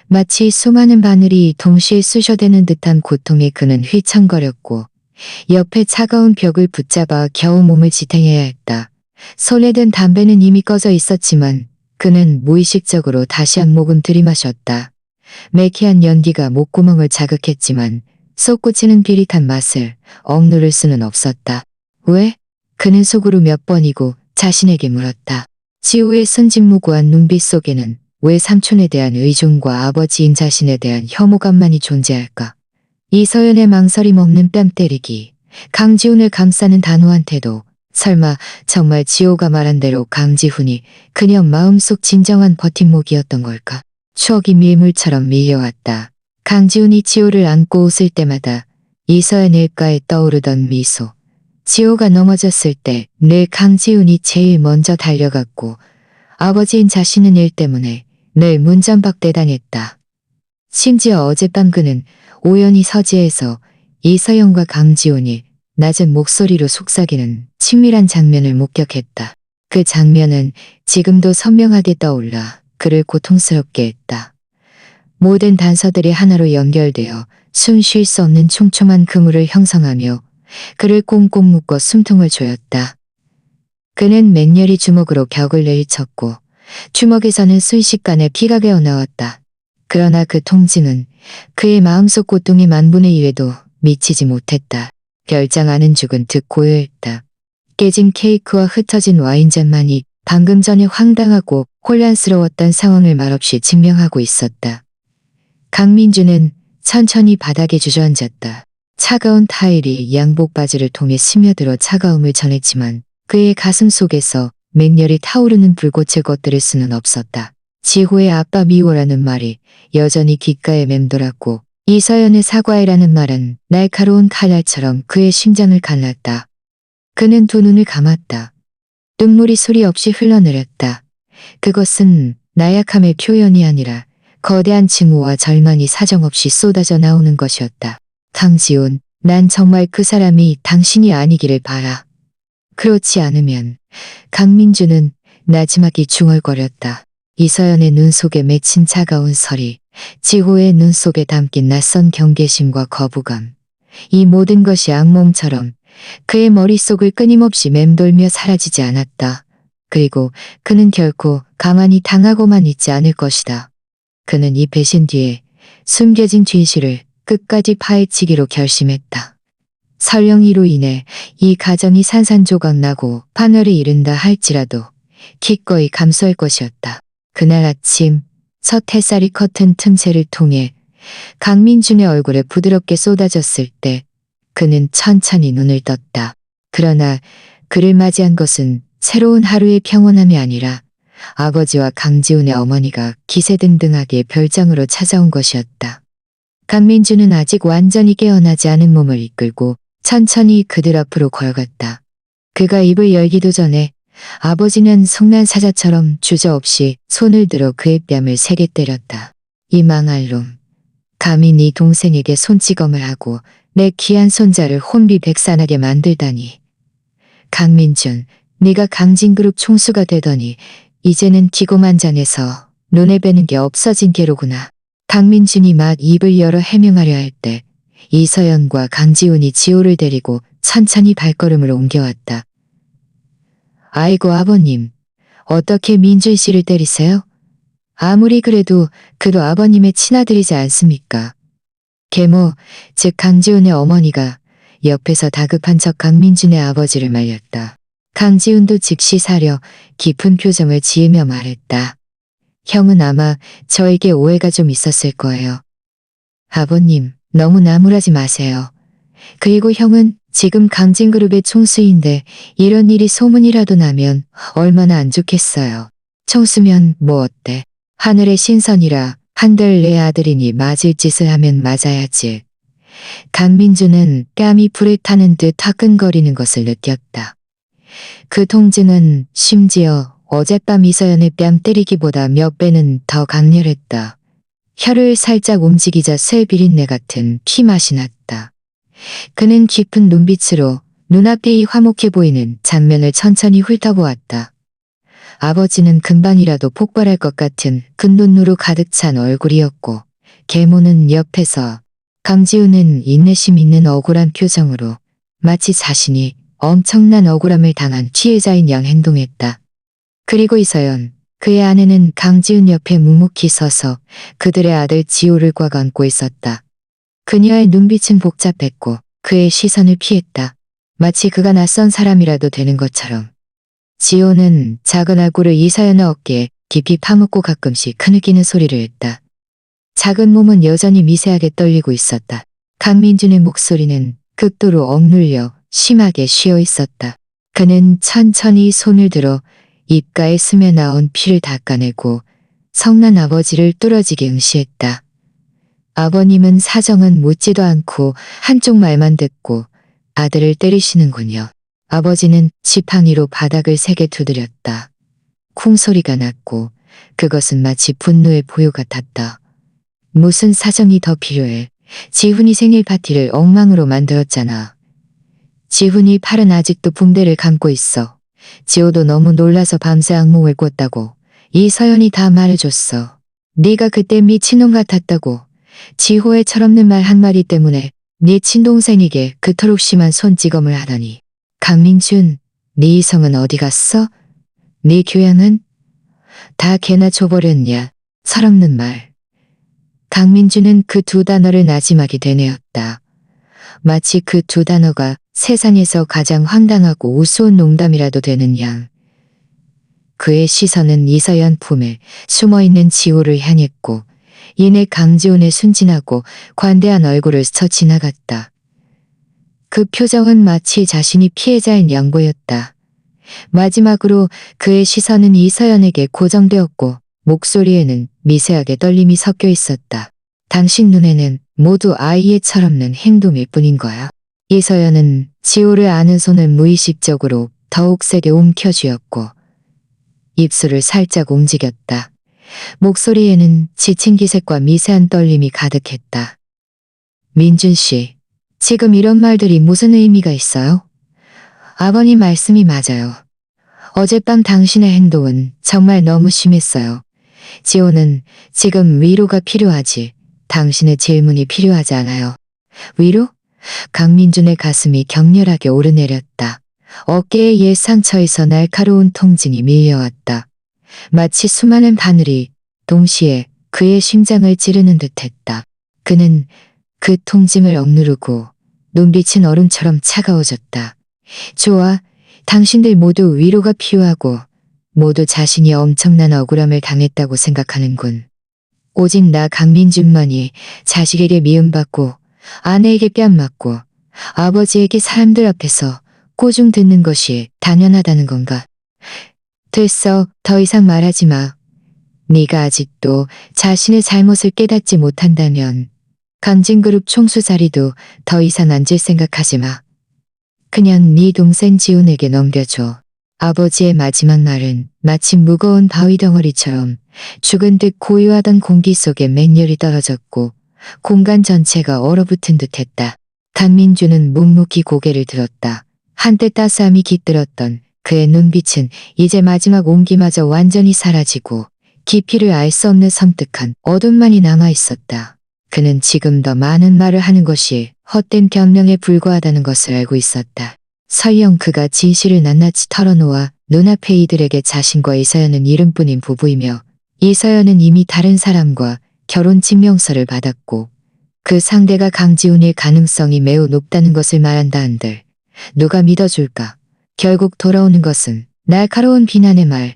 마치 수많은 바늘이 동시에 쑤셔대는 듯한 고통에 그는 휘청거렸고 옆에 차가운 벽을 붙잡아 겨우 몸을 지탱해야 했다. 손에 든 담배는 이미 꺼져 있었지만 그는 무의식적으로 다시 한 모금 들이마셨다. 매캐한 연기가 목구멍을 자극했지만 솟구치는 비릿한 맛을 억누를 수는 없었다. 왜? 그는 속으로 몇 번이고 자신에게 물었다. 지호의 순진무구한 눈빛 속에는 왜 삼촌에 대한 의존과 아버지인 자신에 대한 혐오감만이 존재할까? 이서연의 망설임 없는 뺨 때리기, 강지훈을 감싸는 단호한 태도, 설마 정말 지호가 말한 대로 강지훈이 그녀 마음속 진정한 버팀목이었던 걸까? 추억이 밀물처럼 밀려왔다. 강지훈이 지호를 안고 웃을 때마다 이서연의 입가에 떠오르던 미소. 지호가 넘어졌을 때 늘 강지훈이 제일 먼저 달려갔고 아버지인 자신은 일 때문에 늘 문전박대당했다. 심지어 어젯밤 그는 우연히 서재에서 이서연과 강지훈이 낮은 목소리로 속삭이는 친밀한 장면을 목격했다. 그 장면은 지금도 선명하게 떠올라 그를 고통스럽게 했다. 모든 단서들이 하나로 연결되어 숨 쉴 수 없는 촘촘한 그물을 형성하며 그를 꽁꽁 묶어 숨통을 조였다. 그는 맹렬히 주먹으로 벽을 내리쳤고 주먹에서는 순식간에 피가 개어나왔다. 그러나 그 통증은 그의 마음속 고통의 만분의 1에도 미치지 못했다. 별장 안은 죽은 듯 고요했다. 깨진 케이크와 흩어진 와인잔만이 방금 전에 황당하고 혼란스러웠던 상황을 말없이 증명하고 있었다. 강민준은 천천히 바닥에 주저앉았다. 차가운 타일이 양복 바지를 통해 스며들어 차가움을 전했지만 그의 가슴 속에서 맹렬히 타오르는 불꽃을 걷들일 수는 없었다. 지호의 아빠 미워라는 말이 여전히 귓가에 맴돌았고 이서연의 사과해라는 말은 날카로운 칼날처럼 그의 심장을 갈랐다. 그는 두 눈을 감았다. 눈물이 소리 없이 흘러내렸다. 그것은 나약함의 표현이 아니라 거대한 증오와 절망이 사정없이 쏟아져 나오는 것이었다. 강지훈, 난 정말 그 사람이 당신이 아니기를 바라. 그렇지 않으면 강민준은 나지막이 중얼거렸다. 이서연의 눈 속에 맺힌 차가운 설이, 지호의 눈 속에 담긴 낯선 경계심과 거부감. 이 모든 것이 악몽처럼 그의 머릿속을 끊임없이 맴돌며 사라지지 않았다. 그리고 그는 결코 가만히 당하고만 있지 않을 것이다. 그는 이 배신 뒤에 숨겨진 진실을 끝까지 파헤치기로 결심했다. 설령 이로 인해 이 가정이 산산조각나고 파멸에 이른다 할지라도 기꺼이 감수할 것이었다. 그날 아침 첫 햇살이 커튼 틈새를 통해 강민준의 얼굴에 부드럽게 쏟아졌을 때 그는 천천히 눈을 떴다. 그러나 그를 맞이한 것은 새로운 하루의 평온함이 아니라 아버지와 강지훈의 어머니가 기세등등하게 별장으로 찾아온 것이었다. 강민준은 아직 완전히 깨어나지 않은 몸을 이끌고 천천히 그들 앞으로 걸어갔다. 그가 입을 열기도 전에 아버지는 성난 사자처럼 주저없이 손을 들어 그의 뺨을 세게 때렸다. 이 망할 놈. 감히 네 동생에게 손찌검을 하고 내 귀한 손자를 혼비백산하게 만들다니. 강민준, 네가 강진그룹 총수가 되더니 이제는 기고만장해서 눈에 뵈는 게 없어진 게로구나. 강민준이 막 입을 열어 해명하려 할 때 이서연과 강지훈이 지호를 데리고 천천히 발걸음을 옮겨왔다. 아이고 아버님, 어떻게 민준 씨를 때리세요? 아무리 그래도 그도 아버님의 친아들이지 않습니까? 계모, 즉 강지훈의 어머니가 옆에서 다급한 척 강민준의 아버지를 말렸다. 강지훈도 즉시 사려 깊은 표정을 지으며 말했다. 형은 아마 저에게 오해가 좀 있었을 거예요. 아버님, 너무 나무라지 마세요. 그리고 형은 지금 강진그룹의 총수인데 이런 일이 소문이라도 나면 얼마나 안 좋겠어요. 총수면 뭐 어때? 하늘의 신선이라 한들 내 아들이니 맞을 짓을 하면 맞아야지. 강민준은 뺨이 불을 타는 듯 화끈거리는 것을 느꼈다. 그 통증은 심지어 어젯밤 이서연의 뺨 때리기보다 몇 배는 더 강렬했다. 혀를 살짝 움직이자 새 비린내 같은 피맛이 났다. 그는 깊은 눈빛으로 눈앞에 이 화목해 보이는 장면을 천천히 훑어보았다. 아버지는 금방이라도 폭발할 것 같은 근눈으로 가득 찬 얼굴이었고 계모는 옆에서 강지훈은 인내심 있는 억울한 표정으로 마치 자신이 엄청난 억울함을 당한 피해자인 양 행동했다. 그리고 이서연, 그의 아내는 강지훈 옆에 묵묵히 서서 그들의 아들 지호를 꽉 안고 있었다. 그녀의 눈빛은 복잡했고 그의 시선을 피했다. 마치 그가 낯선 사람이라도 되는 것처럼. 지호는 작은 얼굴을 이서연의 어깨에 깊이 파묻고 가끔씩 크느끼는 소리를 했다. 작은 몸은 여전히 미세하게 떨리고 있었다. 강민준의 목소리는 극도로 억눌려 심하게 쉬어 있었다. 그는 천천히 손을 들어 입가에 스며나온 피를 닦아내고 성난 아버지를 뚫어지게 응시했다. 아버님은 사정은 묻지도 않고 한쪽 말만 듣고 아들을 때리시는군요. 아버지는 지팡이로 바닥을 세게 두드렸다. 쿵 소리가 났고 그것은 마치 분노의 보요 같았다. 무슨 사정이 더 필요해. 지훈이 생일 파티를 엉망으로 만들었잖아. 지훈이 팔은 아직도 붕대를 감고 있어. 지호도 너무 놀라서 밤새 악몽을 꿨다고. 이서연이 다 말해줬어. 네가 그때 미친놈 같았다고. 지호의 철없는 말 한마디 때문에 네 친동생에게 그토록 심한 손찌검을 하다니. 강민준, 네 이성은 어디 갔어? 네 교양은? 다 개나 줘버렸냐. 철없는 말. 강민준은 그 두 단어를 나지막이 되뇌었다. 마치 그 두 단어가 세상에서 가장 황당하고 우스운 농담이라도 되는 양. 그의 시선은 이서연 품에 숨어있는 지호를 향했고 이내 강지훈의 순진하고 관대한 얼굴을 스쳐 지나갔다. 그 표정은 마치 자신이 피해자인 양보였다. 마지막으로 그의 시선은 이서연에게 고정되었고 목소리에는 미세하게 떨림이 섞여 있었다. 당신 눈에는 모두 아이의 철없는 행동일 뿐인 거야. 이서연은 지호를 아는 손을 무의식적으로 더욱 세게 움켜쥐었고 입술을 살짝 움직였다. 목소리에는 지친 기색과 미세한 떨림이 가득했다. 민준 씨, 지금 이런 말들이 무슨 의미가 있어요? 아버님 말씀이 맞아요. 어젯밤 당신의 행동은 정말 너무 심했어요. 지호는 지금 위로가 필요하지 당신의 질문이 필요하지 않아요. 위로? 강민준의 가슴이 격렬하게 오르내렸다. 어깨에 옛 상처에서 날카로운 통증이 밀려왔다. 마치 수많은 바늘이 동시에 그의 심장을 찌르는 듯했다. 그는 그 통증을 억누르고 눈빛은 얼음처럼 차가워졌다. 좋아, 당신들 모두 위로가 필요하고 모두 자신이 엄청난 억울함을 당했다고 생각하는군. 오직 나 강민준만이 자식에게 미움받고 아내에게 뺨 맞고 아버지에게 사람들 앞에서 꼬중 듣는 것이 당연하다는 건가? 됐어, 더 이상 말하지 마. 네가 아직도 자신의 잘못을 깨닫지 못한다면 강진그룹 총수 자리도 더 이상 앉을 생각하지 마. 그냥 네 동생 지훈에게 넘겨줘. 아버지의 마지막 말은 마치 무거운 바위 덩어리처럼 죽은 듯 고요하던 공기 속에 맹렬히 떨어졌고 공간 전체가 얼어붙은 듯했다. 강민주는 묵묵히 고개를 들었다. 한때 따스함이 깃들었던 그의 눈빛은 이제 마지막 온기마저 완전히 사라지고 깊이를 알 수 없는 섬뜩한 어둠만이 남아있었다. 그는 지금 더 많은 말을 하는 것이 헛된 변명에 불과하다는 것을 알고 있었다. 설령 그가 진실을 낱낱이 털어놓아 눈앞에 이들에게 자신과 이서연은 이름뿐인 부부이며 이서연은 이미 다른 사람과 결혼 증명서를 받았고 그 상대가 강지훈일 가능성이 매우 높다는 것을 말한다 한들 누가 믿어줄까? 결국 돌아오는 것은 날카로운 비난의 말,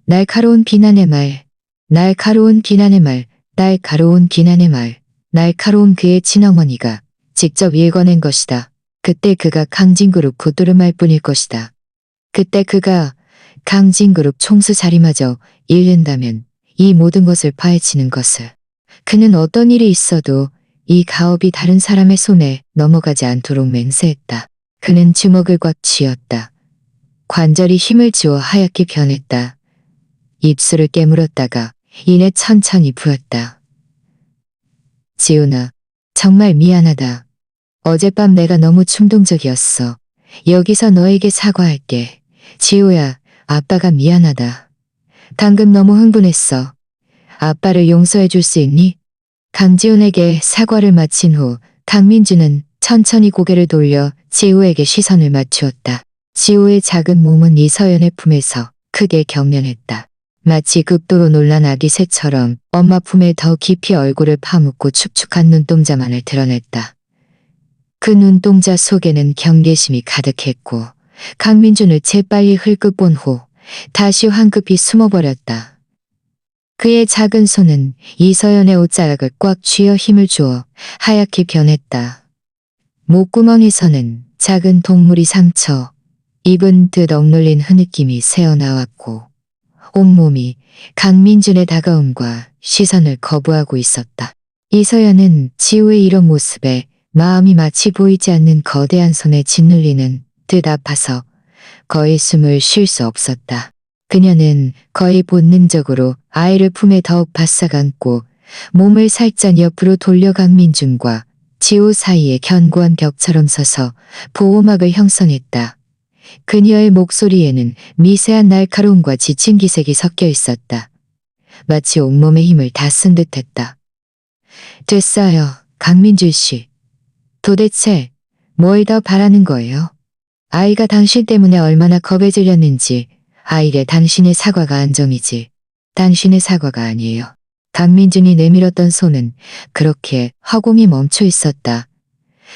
날카로운 비난의 말, 날카로운 비난의 말, 날카로운 비난의 말, 날카로운 그의 친어머니가 직접 읽어낸 것이다. 그때 그가 강진그룹 구두름할 뿐일 것이다. 그때 그가 강진그룹 총수 자리마저 잃는다면 이 모든 것을 파헤치는 것을. 그는 어떤 일이 있어도 이 가업이 다른 사람의 손에 넘어가지 않도록 맹세했다. 그는 주먹을 꽉 쥐었다. 관절이 힘을 주어 하얗게 변했다. 입술을 깨물었다가 이내 천천히 부었다. 지훈아, 정말 미안하다. 어젯밤 내가 너무 충동적이었어. 여기서 너에게 사과할게. 지호야, 아빠가 미안하다. 방금 너무 흥분했어. 아빠를 용서해 줄 수 있니? 강지훈에게 사과를 마친 후 강민주는 천천히 고개를 돌려 지호에게 시선을 맞추었다. 지호의 작은 몸은 이서연의 품에서 크게 경련했다. 마치 극도로 놀란 아기 새처럼 엄마 품에 더 깊이 얼굴을 파묻고 축축한 눈동자만을 드러냈다. 그 눈동자 속에는 경계심이 가득했고 강민준을 재빨리 흘끗본 후 다시 황급히 숨어버렸다. 그의 작은 손은 이서연의 옷자락을 꽉 쥐어 힘을 주어 하얗게 변했다. 목구멍에서는 작은 동물이 상처, 입은 듯 억눌린 흐느낌이 새어나왔고 온몸이 강민준의 다가옴과 시선을 거부하고 있었다. 이서연은 지우의 이런 모습에 마음이 마치 보이지 않는 거대한 손에 짓눌리는 듯 아파서 거의 숨을 쉴 수 없었다. 그녀는 거의 본능적으로 아이를 품에 더욱 바싹 안고 몸을 살짝 옆으로 돌려 강민준과 지우 사이에 견고한 벽처럼 서서 보호막을 형성했다. 그녀의 목소리에는 미세한 날카로움과 지친 기색이 섞여 있었다. 마치 온몸의 힘을 다 쓴 듯했다. 됐어요, 강민준 씨. 도대체 뭘 더 바라는 거예요? 아이가 당신 때문에 얼마나 겁에 질렸는지 아이게 당신의 사과가 안정이지 당신의 사과가 아니에요. 강민준이 내밀었던 손은 그렇게 허공이 멈춰 있었다.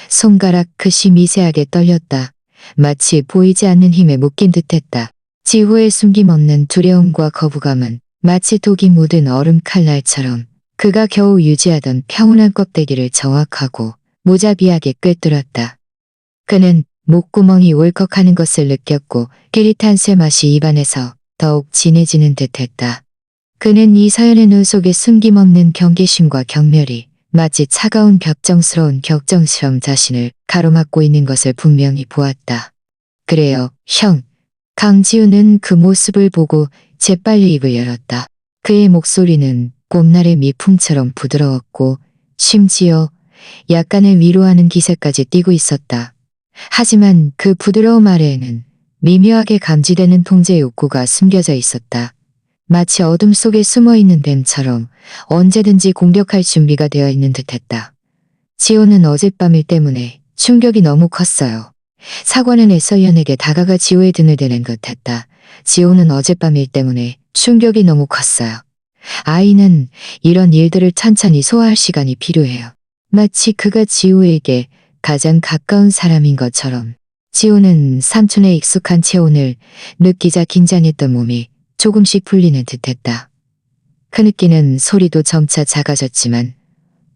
손가락 끝이 미세하게 떨렸다. 마치 보이지 않는 힘에 묶인 듯했다. 지호의 숨김없는 두려움과 거부감은 마치 독이 묻은 얼음 칼날처럼 그가 겨우 유지하던 평온한 껍데기를 정확하고 무자비하게 꿰뚫었다. 그는 목구멍이 울컥하는 것을 느꼈고 끼릿한 쇠맛이 입안에서 더욱 진해지는 듯했다. 그는 이서연의 눈 속에 숨김없는 경계심과 경멸이 마치 차가운 격정스러운 격정처럼 자신을 가로막고 있는 것을 분명히 보았다. 그래요, 형. 강지훈은 그 모습을 보고 재빨리 입을 열었다. 그의 목소리는 봄날의 미풍처럼 부드러웠고 심지어 약간의 위로하는 기세까지 띠고 있었다. 하지만 그 부드러움 아래에는 미묘하게 감지되는 통제 욕구가 숨겨져 있었다. 마치 어둠 속에 숨어있는 뱀처럼 언제든지 공격할 준비가 되어 있는 듯했다. 지호는 어젯밤 일 때문에 충격이 너무 컸어요. 사과는 애써 연에게 다가가 지호의 등을 대는 것 같다. 지호는 어젯밤 일 때문에 충격이 너무 컸어요. 아이는 이런 일들을 천천히 소화할 시간이 필요해요. 마치 그가 지호에게 가장 가까운 사람인 것처럼. 지호는 삼촌의 익숙한 체온을 느끼자 긴장했던 몸이 조금씩 풀리는 듯했다. 흐느끼는 소리도 점차 작아졌지만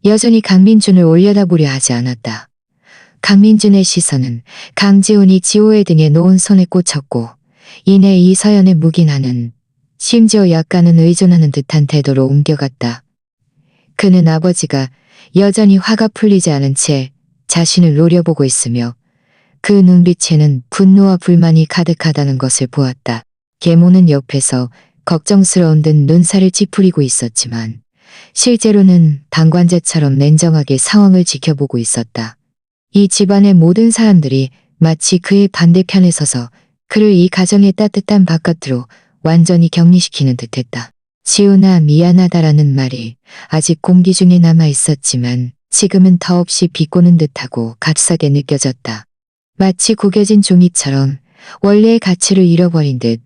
여전히 강민준을 올려다보려 하지 않았다. 강민준의 시선은 강지훈이 지호의 등에 놓은 손에 꽂혔고 이내 이서연의 묵인하는, 심지어 약간은 의존하는 듯한 태도로 옮겨갔다. 그는 아버지가 여전히 화가 풀리지 않은 채 자신을 노려보고 있으며 그 눈빛에는 분노와 불만이 가득하다는 것을 보았다. 계모는 옆에서 걱정스러운 듯 눈살을 찌푸리고 있었지만 실제로는 방관자처럼 냉정하게 상황을 지켜보고 있었다. 이 집안의 모든 사람들이 마치 그의 반대편에 서서 그를 이 가정의 따뜻한 바깥으로 완전히 격리시키는 듯했다. 지훈아 미안하다라는 말이 아직 공기 중에 남아 있었지만 지금은 더없이 비꼬는 듯하고 값싸게 느껴졌다. 마치 구겨진 종이처럼 원래의 가치를 잃어버린 듯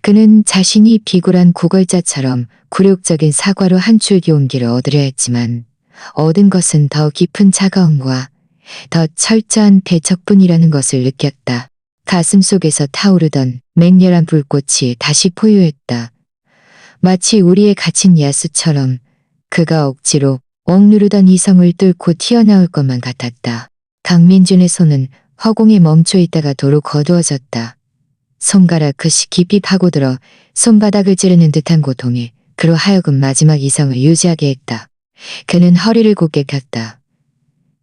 그는 자신이 비굴한 구걸자처럼 굴욕적인 사과로 한 줄기 온기를 얻으려 했지만 얻은 것은 더 깊은 차가움과 더 철저한 배척뿐이라는 것을 느꼈다. 가슴 속에서 타오르던 맹렬한 불꽃이 다시 포효했다. 마치 우리의 갇힌 야수처럼 그가 억지로 억누르던 이성을 뚫고 튀어나올 것만 같았다. 강민준의 손은 허공에 멈춰 있다가 도로 거두어졌다. 손가락 끝이 깊이 파고들어 손바닥을 찌르는 듯한 고통이 그로 하여금 마지막 이성을 유지하게 했다. 그는 허리를 곧게 폈다.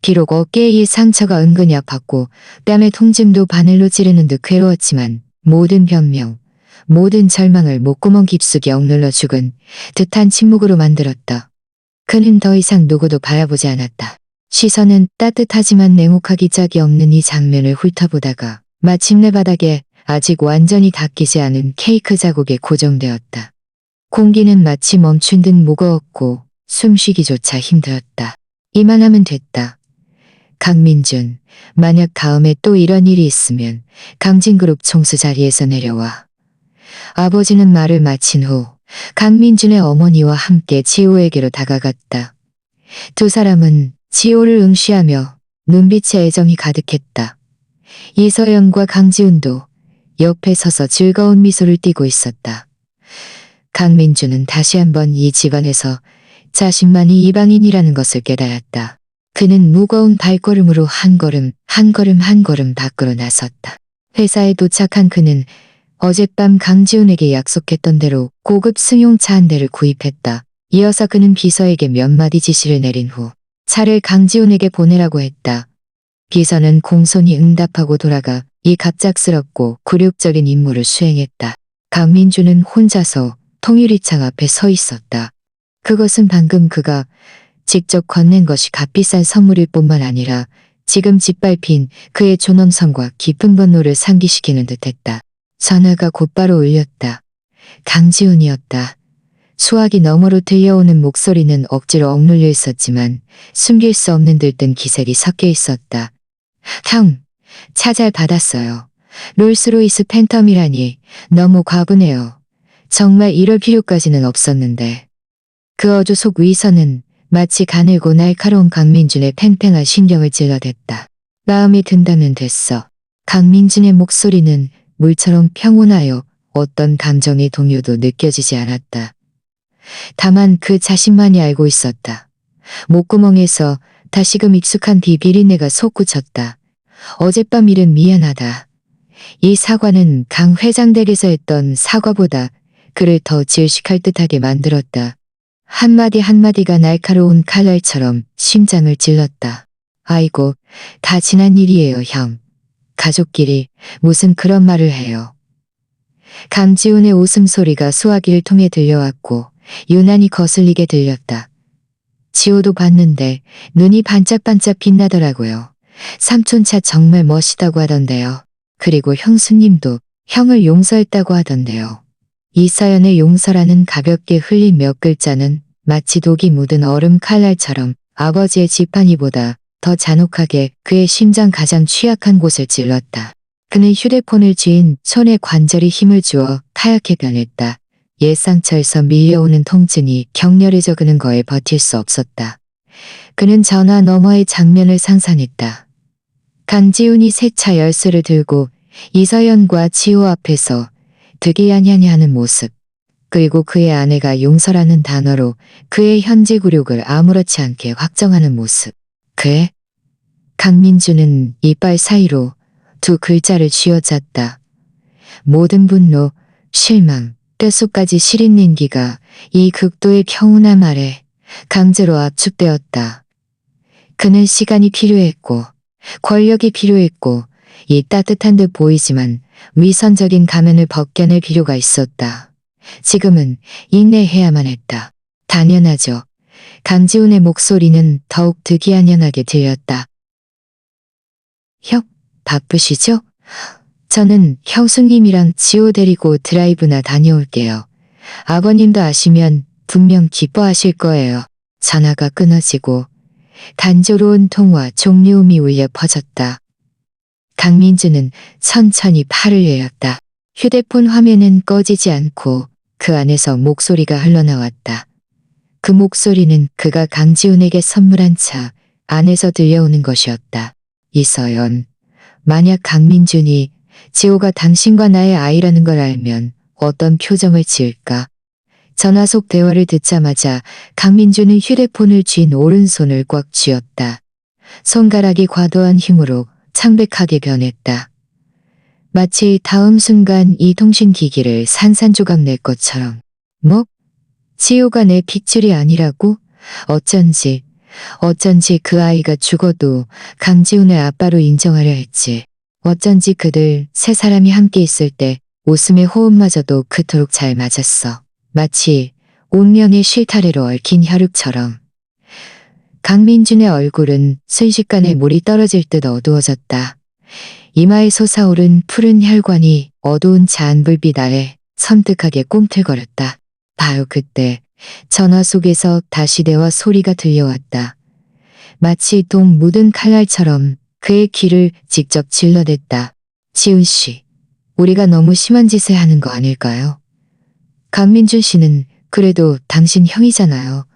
비록 어깨의 상처가 은근히 아팠고 뺨의 통증도 바늘로 찌르는 듯 괴로웠지만 모든 변명, 모든 절망을 목구멍 깊숙이 억눌러 죽은 듯한 침묵으로 만들었다. 그는 더 이상 누구도 바라보지 않았다. 시선은 따뜻하지만 냉혹하기 짝이 없는 이 장면을 훑어보다가 마침내 바닥에 아직 완전히 닦이지 않은 케이크 자국에 고정되었다. 공기는 마치 멈춘 듯 무거웠고 숨쉬기조차 힘들었다. 이만하면 됐다. 강민준, 만약 다음에 또 이런 일이 있으면 강진그룹 총수 자리에서 내려와. 아버지는 말을 마친 후 강민준의 어머니와 함께 지호에게로 다가갔다. 두 사람은 지호를 응시하며 눈빛에 애정이 가득했다. 이서연과 강지훈도 옆에 서서 즐거운 미소를 띠고 있었다. 강민준은 다시 한번 이 집안에서 자신만이 이방인이라는 것을 깨달았다. 그는 무거운 발걸음으로 한 걸음 한 걸음 한 걸음 밖으로 나섰다. 회사에 도착한 그는 어젯밤 강지훈에게 약속했던 대로 고급 승용차 한 대를 구입했다. 이어서 그는 비서에게 몇 마디 지시를 내린 후 차를 강지훈에게 보내라고 했다. 비서는 공손히 응답하고 돌아가 이 갑작스럽고 굴욕적인 임무를 수행했다. 강민준은 혼자서 통유리창 앞에 서 있었다. 그것은 방금 그가 직접 건넨 것이 값비싼 선물일 뿐만 아니라 지금 짓밟힌 그의 존엄성과 깊은 분노를 상기시키는 듯했다. 전화가 곧바로 울렸다. 강지훈이었다. 수화기 너머로 들려오는 목소리는 억지로 억눌려 있었지만 숨길 수 없는 들뜬 기색이 섞여 있었다. 형, 차 잘 받았어요. 롤스로이스 팬텀이라니 너무 과분해요. 정말 이럴 필요까지는 없었는데. 그 어조 속 위선은 마치 가늘고 날카로운 강민준의 팽팽한 신경을 찔러댔다. 마음이 든다면 됐어. 강민준의 목소리는 물처럼 평온하여 어떤 감정의 동요도 느껴지지 않았다. 다만 그 자신만이 알고 있었다. 목구멍에서 다시금 익숙한 비비린내가 솟구쳤다. 어젯밤 일은 미안하다. 이 사과는 강 회장 댁에서 했던 사과보다 그를 더 질식할 듯하게 만들었다. 한마디 한마디가 날카로운 칼날처럼 심장을 찔렀다. 아이고, 다 지난 일이에요, 형. 가족끼리 무슨 그런 말을 해요. 강지훈의 웃음소리가 수화기를 통해 들려왔고 유난히 거슬리게 들렸다. 지호도 봤는데 눈이 반짝반짝 빛나더라고요. 삼촌차 정말 멋있다고 하던데요. 그리고 형수님도 형을 용서했다고 하던데요. 이서연의 용서라는 가볍게 흘린 몇 글자는 마치 독이 묻은 얼음 칼날처럼 아버지의 지팡이보다 더 잔혹하게 그의 심장 가장 취약한 곳을 찔렀다. 그는 휴대폰을 쥐인 손에 관절이 힘을 주어 하얗게 변했다. 옛 상처에서 밀려오는 통증이 격렬해져 그는 거에 버틸 수 없었다. 그는 전화 너머의 장면을 상상했다. 강지훈이 세차 열쇠를 들고 이서연과 지호 앞에서 득이야냐냐 하는 모습. 그리고 그의 아내가 용서라는 단어로 그의 현재 굴욕을 아무렇지 않게 확정하는 모습. 그의 강민주는 이빨 사이로 두 글자를 쥐어짰다. 모든 분노, 실망, 뼛속까지 시린 냉기가 이 극도의 평온함 아래 강제로 압축되었다. 그는 시간이 필요했고 권력이 필요했고 이 따뜻한 듯 보이지만 위선적인 가면을 벗겨낼 필요가 있었다. 지금은 인내해야만 했다. 당연하죠. 강지훈의 목소리는 더욱 득이한연하게 들렸다. 형, 바쁘시죠? 저는 형수님이랑 지호 데리고 드라이브나 다녀올게요. 아버님도 아시면 분명 기뻐하실 거예요. 전화가 끊어지고 단조로운 통화 종료음이 울려 퍼졌다. 강민주는 천천히 팔을 내렸다. 휴대폰 화면은 꺼지지 않고 그 안에서 목소리가 흘러나왔다. 그 목소리는 그가 강지훈에게 선물한 차 안에서 들려오는 것이었다. 이서연, 만약 강민준이 지호가 당신과 나의 아이라는 걸 알면 어떤 표정을 지을까? 전화 속 대화를 듣자마자 강민주는 휴대폰을 쥔 오른손을 꽉 쥐었다. 손가락이 과도한 힘으로 창백하게 변했다. 마치 다음 순간 이 통신기기를 산산조각 낼 것처럼. 뭐? 지호가 내 핏줄이 아니라고? 어쩐지 그 아이가 죽어도 강지훈의 아빠로 인정하려 했지. 어쩐지 그들 세 사람이 함께 있을 때 웃음의 호흡마저도 그토록 잘 맞았어. 마치 운명의 실타래로 얽힌 혈육처럼. 강민준의 얼굴은 순식간에 물이 떨어질 듯 어두워졌다. 이마에 솟아오른 푸른 혈관이 어두운 자한 불빛 아래 섬뜩하게 꿈틀거렸다. 바로 그때 전화 속에서 다시 대화 소리가 들려왔다. 마치 동 묻은 칼날처럼 그의 귀를 직접 질러댔다. 지훈 씨, 우리가 너무 심한 짓을 하는 거 아닐까요? 강민준 씨는 그래도 당신 형이잖아요.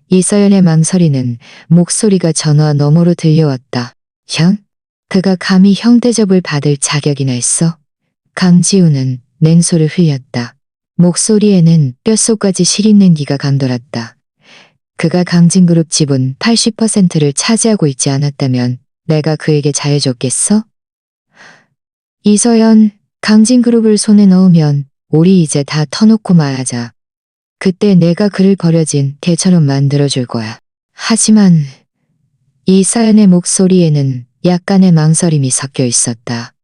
이서연의 망설이는 목소리가 전화 너머로 들려왔다. 형? 그가 감히 형 대접을 받을 자격이나 있어? 강지훈은 냉소를 흘렸다. 목소리에는 뼛속까지 시린 냉기가 감돌았다. 그가 강진그룹 지분 80%를 차지하고 있지 않았다면 내가 그에게 잘해줬겠어? 이서연, 강진그룹을 손에 넣으면 우리 이제 다 터놓고 말하자. 그때 내가 그를 버려진 개처럼 만들어줄 거야. 하지만 이서연의 목소리에는 약간의 망설임이 섞여 있었다.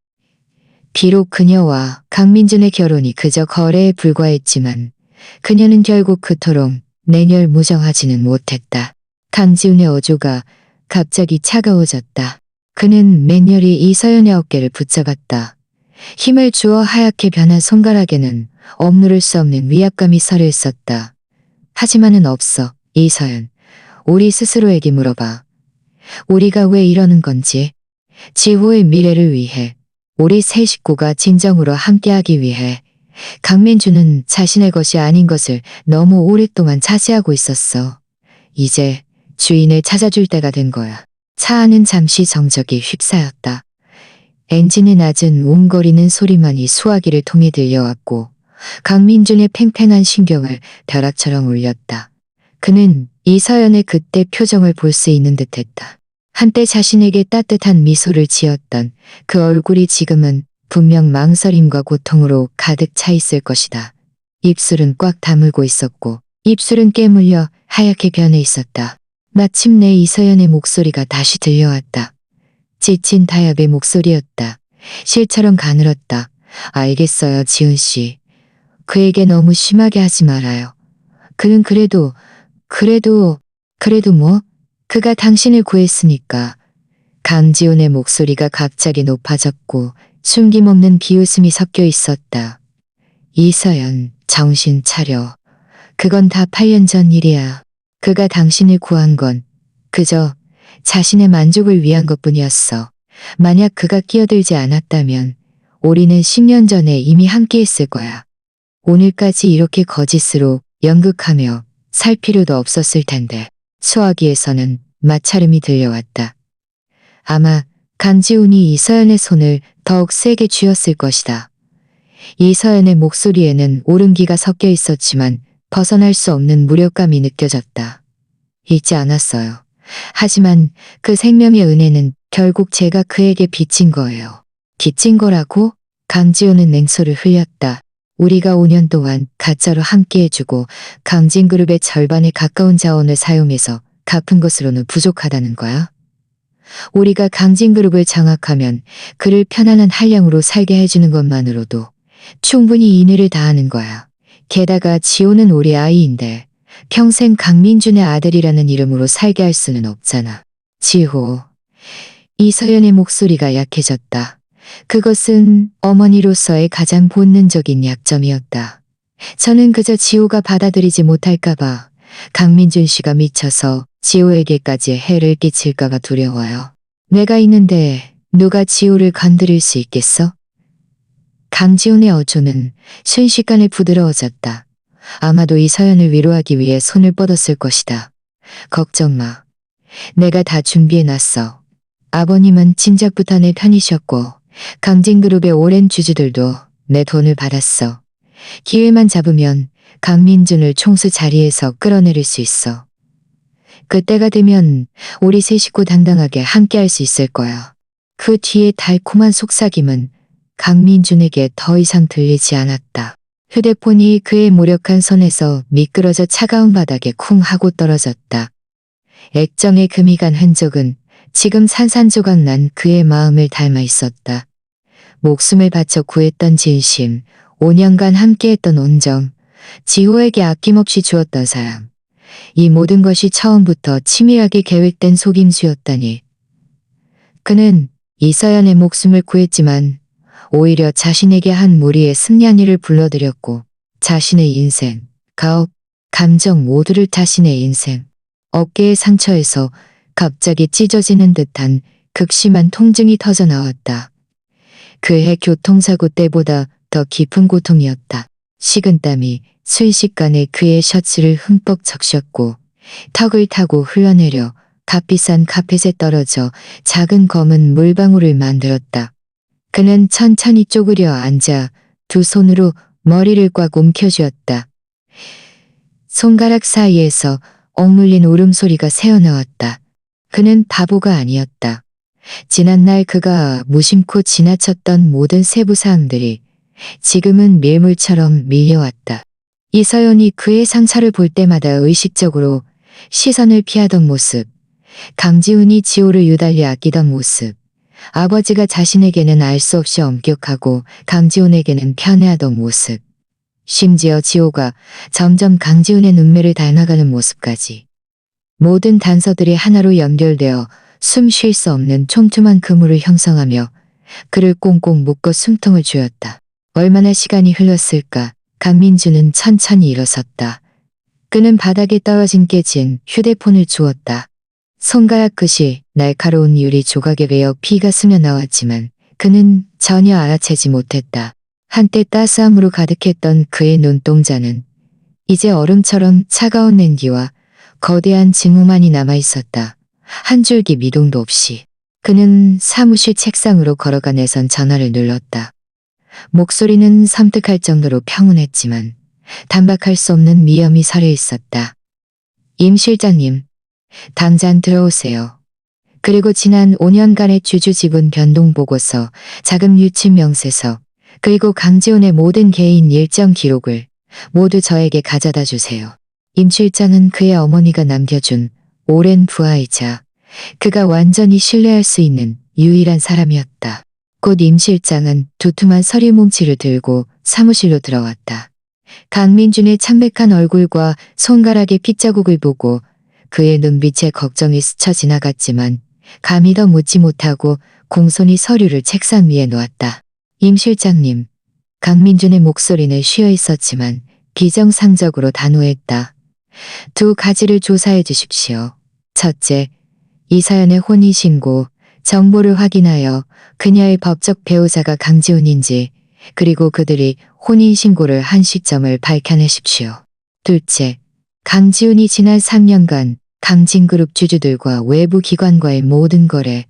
비록 그녀와 강민준의 결혼이 그저 거래에 불과했지만 그녀는 결국 그토록 내열무정하지는 못했다. 강지훈의 어조가 갑자기 차가워졌다. 그는 맹렬히 이서연의 어깨를 붙잡았다. 힘을 주어 하얗게 변한 손가락에는 억누를 수 없는 위압감이 서려 있었다. 하지만은 없어, 이서연. 우리 스스로에게 물어봐. 우리가 왜 이러는 건지. 지호의 미래를 위해, 우리 세 식구가 진정으로 함께하기 위해. 강민주는 자신의 것이 아닌 것을 너무 오랫동안 차지하고 있었어. 이제 주인을 찾아줄 때가 된 거야. 차 안은 잠시 정적이 휩싸였다. 엔진의 낮은 웅거리는 소리만이 수화기를 통해 들려왔고 강민준의 팽팽한 신경을 벼락처럼 울렸다. 그는 이서연의 그때 표정을 볼 수 있는 듯했다. 한때 자신에게 따뜻한 미소를 지었던 그 얼굴이 지금은 분명 망설임과 고통으로 가득 차 있을 것이다. 입술은 꽉 다물고 있었고 입술은 깨물려 하얗게 변해 있었다. 마침내 이서연의 목소리가 다시 들려왔다. 지친 타협의 목소리였다. 실처럼 가늘었다. 알겠어요, 지훈 씨. 그에게 너무 심하게 하지 말아요. 그는 그래도 뭐? 그가 당신을 구했으니까. 강지훈의 목소리가 갑자기 높아졌고 숨김없는 비웃음이 섞여 있었다. 이서연, 정신 차려. 그건 다 8년 전 일이야. 그가 당신을 구한 건 그저 자신의 만족을 위한 것뿐이었어. 만약 그가 끼어들지 않았다면 우리는 10년 전에 이미 함께했을 거야. 오늘까지 이렇게 거짓으로 연극하며 살 필요도 없었을 텐데. 수화기에서는 마찰음이 들려왔다. 아마 강지훈이 이서연의 손을 더욱 세게 쥐었을 것이다. 이서연의 목소리에는 오름기가 섞여 있었지만 벗어날 수 없는 무력감이 느껴졌다. 잊지 않았어요. 하지만 그 생명의 은혜는 결국 제가 그에게 빚진 거예요. 빚진 거라고? 강지훈은 냉소를 흘렸다. 우리가 5년 동안 가짜로 함께해주고 강진그룹의 절반에 가까운 자원을 사용해서 갚은 것으로는 부족하다는 거야? 우리가 강진그룹을 장악하면 그를 편안한 한량으로 살게 해주는 것만으로도 충분히 인의를 다하는 거야. 게다가 지호는 우리 아이인데 평생 강민준의 아들이라는 이름으로 살게 할 수는 없잖아. 지호. 이서연의 목소리가 약해졌다. 그것은 어머니로서의 가장 본능적인 약점이었다. 저는 그저 지호가 받아들이지 못할까봐 강민준 씨가 미쳐서 지호에게까지 해를 끼칠까가 두려워요. 내가 있는데 누가 지호를 건드릴 수 있겠어? 강지훈의 어조는 순식간에 부드러워졌다. 아마도 이서연을 위로하기 위해 손을 뻗었을 것이다. 걱정 마. 내가 다 준비해놨어. 아버님은 진작부터 내 편이셨고 강진그룹의 오랜 주주들도 내 돈을 받았어. 기회만 잡으면 강민준을 총수 자리에서 끌어내릴 수 있어. 그때가 되면 우리 세 식구 당당하게 함께할 수 있을 거야. 그 뒤에 달콤한 속삭임은 강민준에게 더 이상 들리지 않았다. 휴대폰이 그의 무력한 손에서 미끄러져 차가운 바닥에 쿵 하고 떨어졌다. 액정의 금이 간 흔적은 지금 산산조각 난 그의 마음을 닮아 있었다. 목숨을 바쳐 구했던 진심, 5년간 함께했던 온정, 지호에게 아낌없이 주었던 사랑. 이 모든 것이 처음부터 치밀하게 계획된 속임수였다니. 그는 이서연의 목숨을 구했지만 오히려 자신에게 한 무리의 승리한 일을 불러들였고 자신의 인생, 가업, 감정 모두를 자신의 인생, 어깨의 상처에서 갑자기 찢어지는 듯한 극심한 통증이 터져 나왔다. 그의 교통사고 때보다 더 깊은 고통이었다. 식은땀이 순식간에 그의 셔츠를 흠뻑 적셨고 턱을 타고 흘러내려 값비싼 카펫에 떨어져 작은 검은 물방울을 만들었다. 그는 천천히 쪼그려 앉아 두 손으로 머리를 꽉 움켜쥐었다. 손가락 사이에서 억눌린 울음소리가 새어나왔다. 그는 바보가 아니었다. 지난날 그가 무심코 지나쳤던 모든 세부사항들이 지금은 밀물처럼 밀려왔다. 이서연이 그의 상처를 볼 때마다 의식적으로 시선을 피하던 모습, 강지훈이 지호를 유달리 아끼던 모습, 아버지가 자신에게는 알 수 없이 엄격하고 강지훈에게는 편애하던 모습, 심지어 지호가 점점 강지훈의 눈매를 닮아가는 모습까지. 모든 단서들이 하나로 연결되어 숨 쉴 수 없는 촘촘한 그물을 형성하며 그를 꽁꽁 묶어 숨통을 조였다. 얼마나 시간이 흘렀을까. 강민준은 천천히 일어섰다. 그는 바닥에 떨어진 깨진 휴대폰을 주웠다. 손가락 끝이 날카로운 유리 조각에 베어 피가 스며나왔지만 그는 전혀 알아채지 못했다. 한때 따스함으로 가득했던 그의 눈동자는 이제 얼음처럼 차가운 냉기와 거대한 증오만이 남아있었다. 한 줄기 미동도 없이. 그는 사무실 책상으로 걸어가 내선 전화를 눌렀다. 목소리는 섬뜩할 정도로 평온했지만 단박할 수 없는 미염이 서려 있었다. 임 실장님, 당장 들어오세요. 그리고 지난 5년간의 주주 지분 변동 보고서, 자금 유출 명세서, 그리고 강지훈의 모든 개인 일정 기록을 모두 저에게 가져다 주세요. 임 실장은 그의 어머니가 남겨준 오랜 부하이자 그가 완전히 신뢰할 수 있는 유일한 사람이었다. 곧 임 실장은 두툼한 서류 뭉치를 들고 사무실로 들어왔다. 강민준의 창백한 얼굴과 손가락의 핏자국을 보고 그의 눈빛에 걱정이 스쳐 지나갔지만 감히 더 묻지 못하고 공손히 서류를 책상 위에 놓았다. 임 실장님, 강민준의 목소리는 쉬어 있었지만 비정상적으로 단호했다. 두 가지를 조사해 주십시오. 첫째, 이서연의 혼인신고, 정보를 확인하여 그녀의 법적 배우자가 강지훈인지, 그리고 그들이 혼인신고를 한 시점을 밝혀내십시오. 둘째, 강지훈이 지난 3년간 강진그룹 주주들과 외부 기관과의 모든 거래,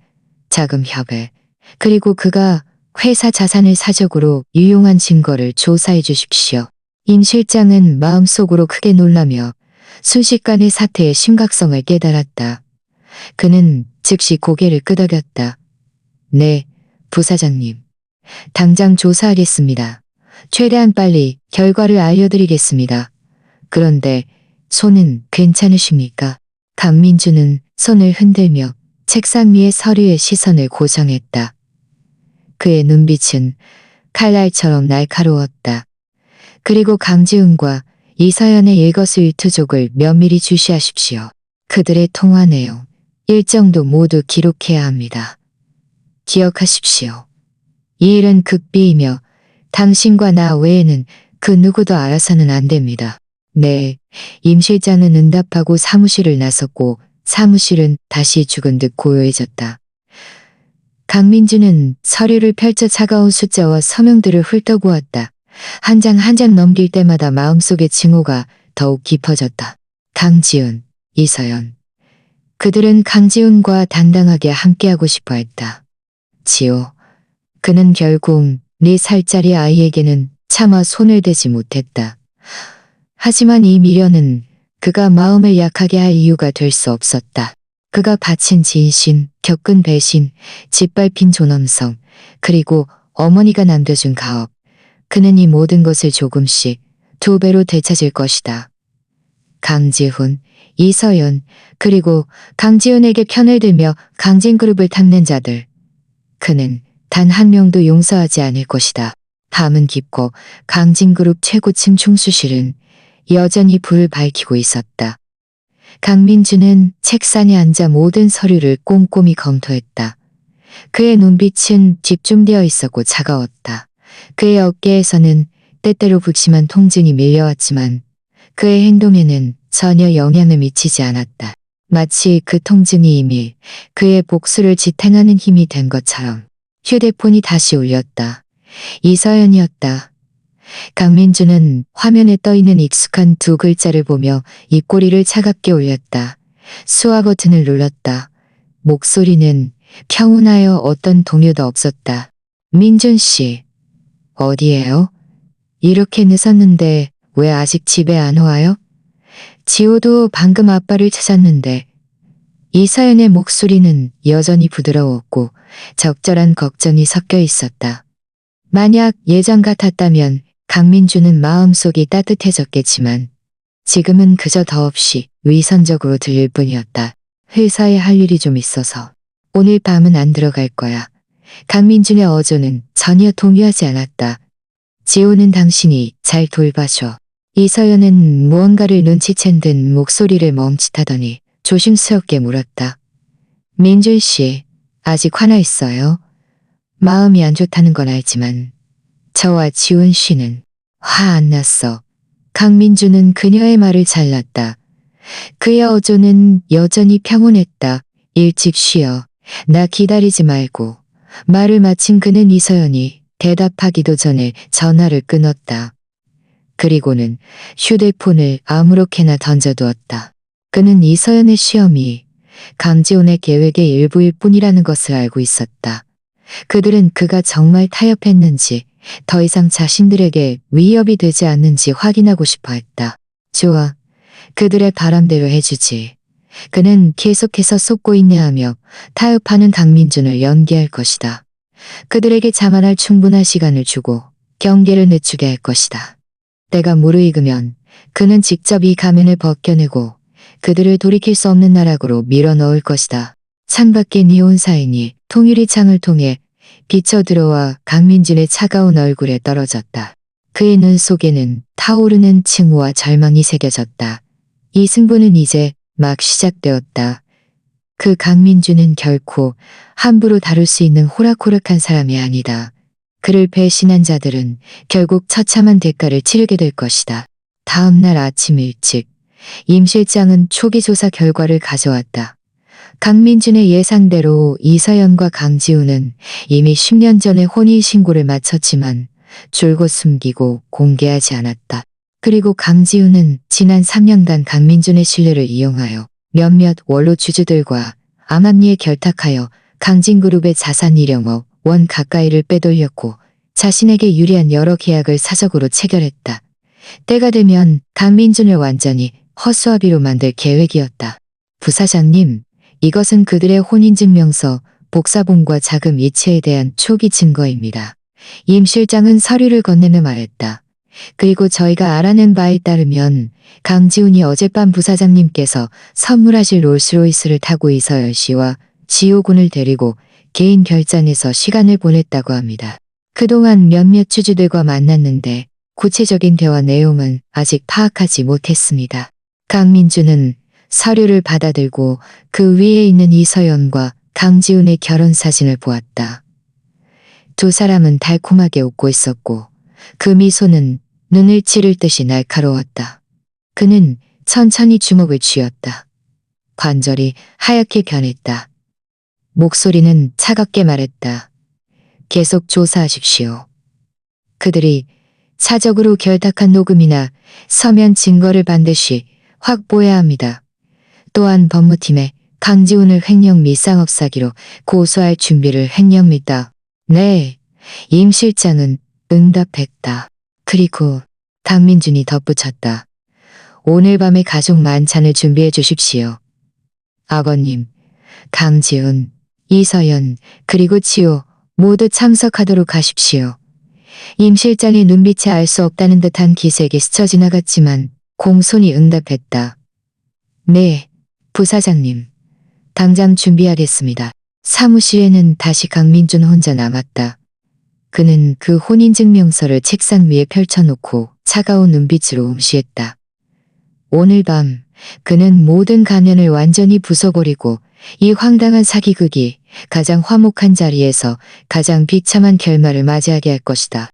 자금 협회, 그리고 그가 회사 자산을 사적으로 유용한 증거를 조사해 주십시오. 임 실장은 마음속으로 크게 놀라며 순식간에 사태의 심각성을 깨달았다. 그는 즉시 고개를 끄덕였다. 네, 부사장님. 당장 조사하겠습니다. 최대한 빨리 결과를 알려드리겠습니다. 그런데 손은 괜찮으십니까? 강민주는 손을 흔들며 책상 위의 서류에 시선을 고정했다. 그의 눈빛은 칼날처럼 날카로웠다. 그리고 강지훈과 이서연의 일거수일투족을 면밀히 주시하십시오. 그들의 통화 내용, 일정도 모두 기록해야 합니다. 기억하십시오. 이 일은 극비이며 당신과 나 외에는 그 누구도 알아서는 안 됩니다. 네, 임 실장은 응답하고 사무실을 나섰고 사무실은 다시 죽은 듯 고요해졌다. 강민주는 서류를 펼쳐 차가운 숫자와 서명들을 훑어보았다. 한 장 한 장 넘길 때마다 마음속의 증오가 더욱 깊어졌다. 강지훈, 이서연. 그들은 강지훈과 당당하게 함께하고 싶어 했다. 지호. 그는 결국 4살짜리 아이에게는 차마 손을 대지 못했다. 하지만 이 미련은 그가 마음을 약하게 할 이유가 될 수 없었다. 그가 바친 진심, 겪은 배신, 짓밟힌 존엄성, 그리고 어머니가 남겨준 가업. 그는 이 모든 것을 조금씩 2배로 되찾을 것이다. 강지훈, 이서연, 그리고 강지훈에게 편을 들며 강진그룹을 탐낸 자들. 그는 단 한 명도 용서하지 않을 것이다. 밤은 깊고 강진그룹 최고층 총수실은 여전히 불을 밝히고 있었다. 강민주는 책상에 앉아 모든 서류를 꼼꼼히 검토했다. 그의 눈빛은 집중되어 있었고 차가웠다. 그의 어깨에서는 때때로 극심한 통증이 밀려왔지만 그의 행동에는 전혀 영향을 미치지 않았다. 마치 그 통증이 이미 그의 복수를 지탱하는 힘이 된 것처럼. 휴대폰이 다시 울렸다. 이서연이었다. 강민주는 화면에 떠있는 익숙한 2글자를 보며 입꼬리를 차갑게 올렸다. 수화 버튼을 눌렀다. 목소리는 평온하여 어떤 동요도 없었다. 민준 씨, 어디에요? 이렇게 늦었는데 왜 아직 집에 안 와요? 지호도 방금 아빠를 찾았는데. 이서연의 목소리는 여전히 부드러웠고 적절한 걱정이 섞여 있었다. 만약 예전 같았다면 강민주는 마음속이 따뜻해졌겠지만 지금은 그저 더없이 위선적으로 들릴 뿐이었다. 회사에 할 일이 좀 있어서 오늘 밤은 안 들어갈 거야. 강민준의 어조는 전혀 동요하지 않았다. 지호는 당신이 잘 돌봐줘. 이서연은 무언가를 눈치챈 듯 목소리를 멈칫하더니 조심스럽게 물었다. 민준 씨, 아직 화나 있어요? 마음이 안 좋다는 건 알지만 저와 지훈 씨는 화 안 났어. 강민주는 그녀의 말을 잘랐다. 그의 어조는 여전히 평온했다. 일찍 쉬어. 나 기다리지 말고. 말을 마친 그는 이서연이 대답하기도 전에 전화를 끊었다. 그리고는 휴대폰을 아무렇게나 던져두었다. 그는 이서연의 시험이 강지훈의 계획의 일부일 뿐이라는 것을 알고 있었다. 그들은 그가 정말 타협했는지 더 이상 자신들에게 위협이 되지 않는지 확인하고 싶어 했다. 좋아. 그들의 바람대로 해주지. 그는 계속해서 속고 있네하며 타협하는 강민준을 연기할 것이다. 그들에게 자만할 충분한 시간을 주고 경계를 늦추게 할 것이다. 때가 무르익으면 그는 직접 이 가면을 벗겨내고 그들을 돌이킬 수 없는 나락으로 밀어넣을 것이다. 창밖에 니온 사인이 통유리 창을 통해 비쳐 들어와 강민준의 차가운 얼굴에 떨어졌다. 그의 눈 속에는 타오르는 칭호와 절망이 새겨졌다. 이 승부는 이제 막 시작되었다. 그 강민준은 결코 함부로 다룰 수 있는 호락호락한 사람이 아니다. 그를 배신한 자들은 결국 처참한 대가를 치르게 될 것이다. 다음 날 아침 일찍 임 실장은 초기 조사 결과를 가져왔다. 강민준의 예상대로 이서연과 강지우는 이미 10년 전에 혼인신고를 마쳤지만 줄곧 숨기고 공개하지 않았다. 그리고 강지우는 지난 3년간 강민준의 신뢰를 이용하여 몇몇 원로주주들과 암암리에 결탁하여 강진그룹의 자산 1억억 원 가까이를 빼돌렸고 자신에게 유리한 여러 계약을 사적으로 체결했다. 때가 되면 강민준을 완전히 허수아비로 만들 계획이었다. 부사장님, 이것은 그들의 혼인증명서, 복사본과 자금 이체에 대한 초기 증거입니다. 임 실장은 서류를 건네며 말했다. 그리고 저희가 알아낸 바에 따르면 강지훈이 어젯밤 부사장님께서 선물하실 롤스로이스를 타고 이서연 씨와 지호 군을 데리고 개인 별장에서 시간을 보냈다고 합니다. 그동안 몇몇 주주들과 만났는데 구체적인 대화 내용은 아직 파악하지 못했습니다. 강민주는 서류를 받아들고 그 위에 있는 이서연과 강지훈의 결혼 사진을 보았다. 두 사람은 달콤하게 웃고 있었고 그 미소는 눈을 찌를 듯이 날카로웠다. 그는 천천히 주먹을 쥐었다. 관절이 하얗게 변했다. 목소리는 차갑게 말했다. 계속 조사하십시오. 그들이 사적으로 결탁한 녹음이나 서면 증거를 반드시 확보해야 합니다. 또한 법무팀에 강지훈을 횡령 및 쌍업 사기로 고소할 준비를 횡령입니다. 네, 임 실장은 응답했다. 그리고 강민준이 덧붙였다. 오늘 밤에 가족 만찬을 준비해 주십시오. 아버님, 강지훈, 이서연, 그리고 지호 모두 참석하도록 하십시오. 임 실장의 눈빛에 알 수 없다는 듯한 기색이 스쳐 지나갔지만 공손히 응답했다. 네, 부사장님. 당장 준비하겠습니다. 사무실에는 다시 강민준 혼자 남았다. 그는 그 혼인증명서를 책상 위에 펼쳐놓고 차가운 눈빛으로 응시했다. 오늘 밤 그는 모든 가면을 완전히 부숴버리고 이 황당한 사기극이 가장 화목한 자리에서 가장 비참한 결말을 맞이하게 할 것이다.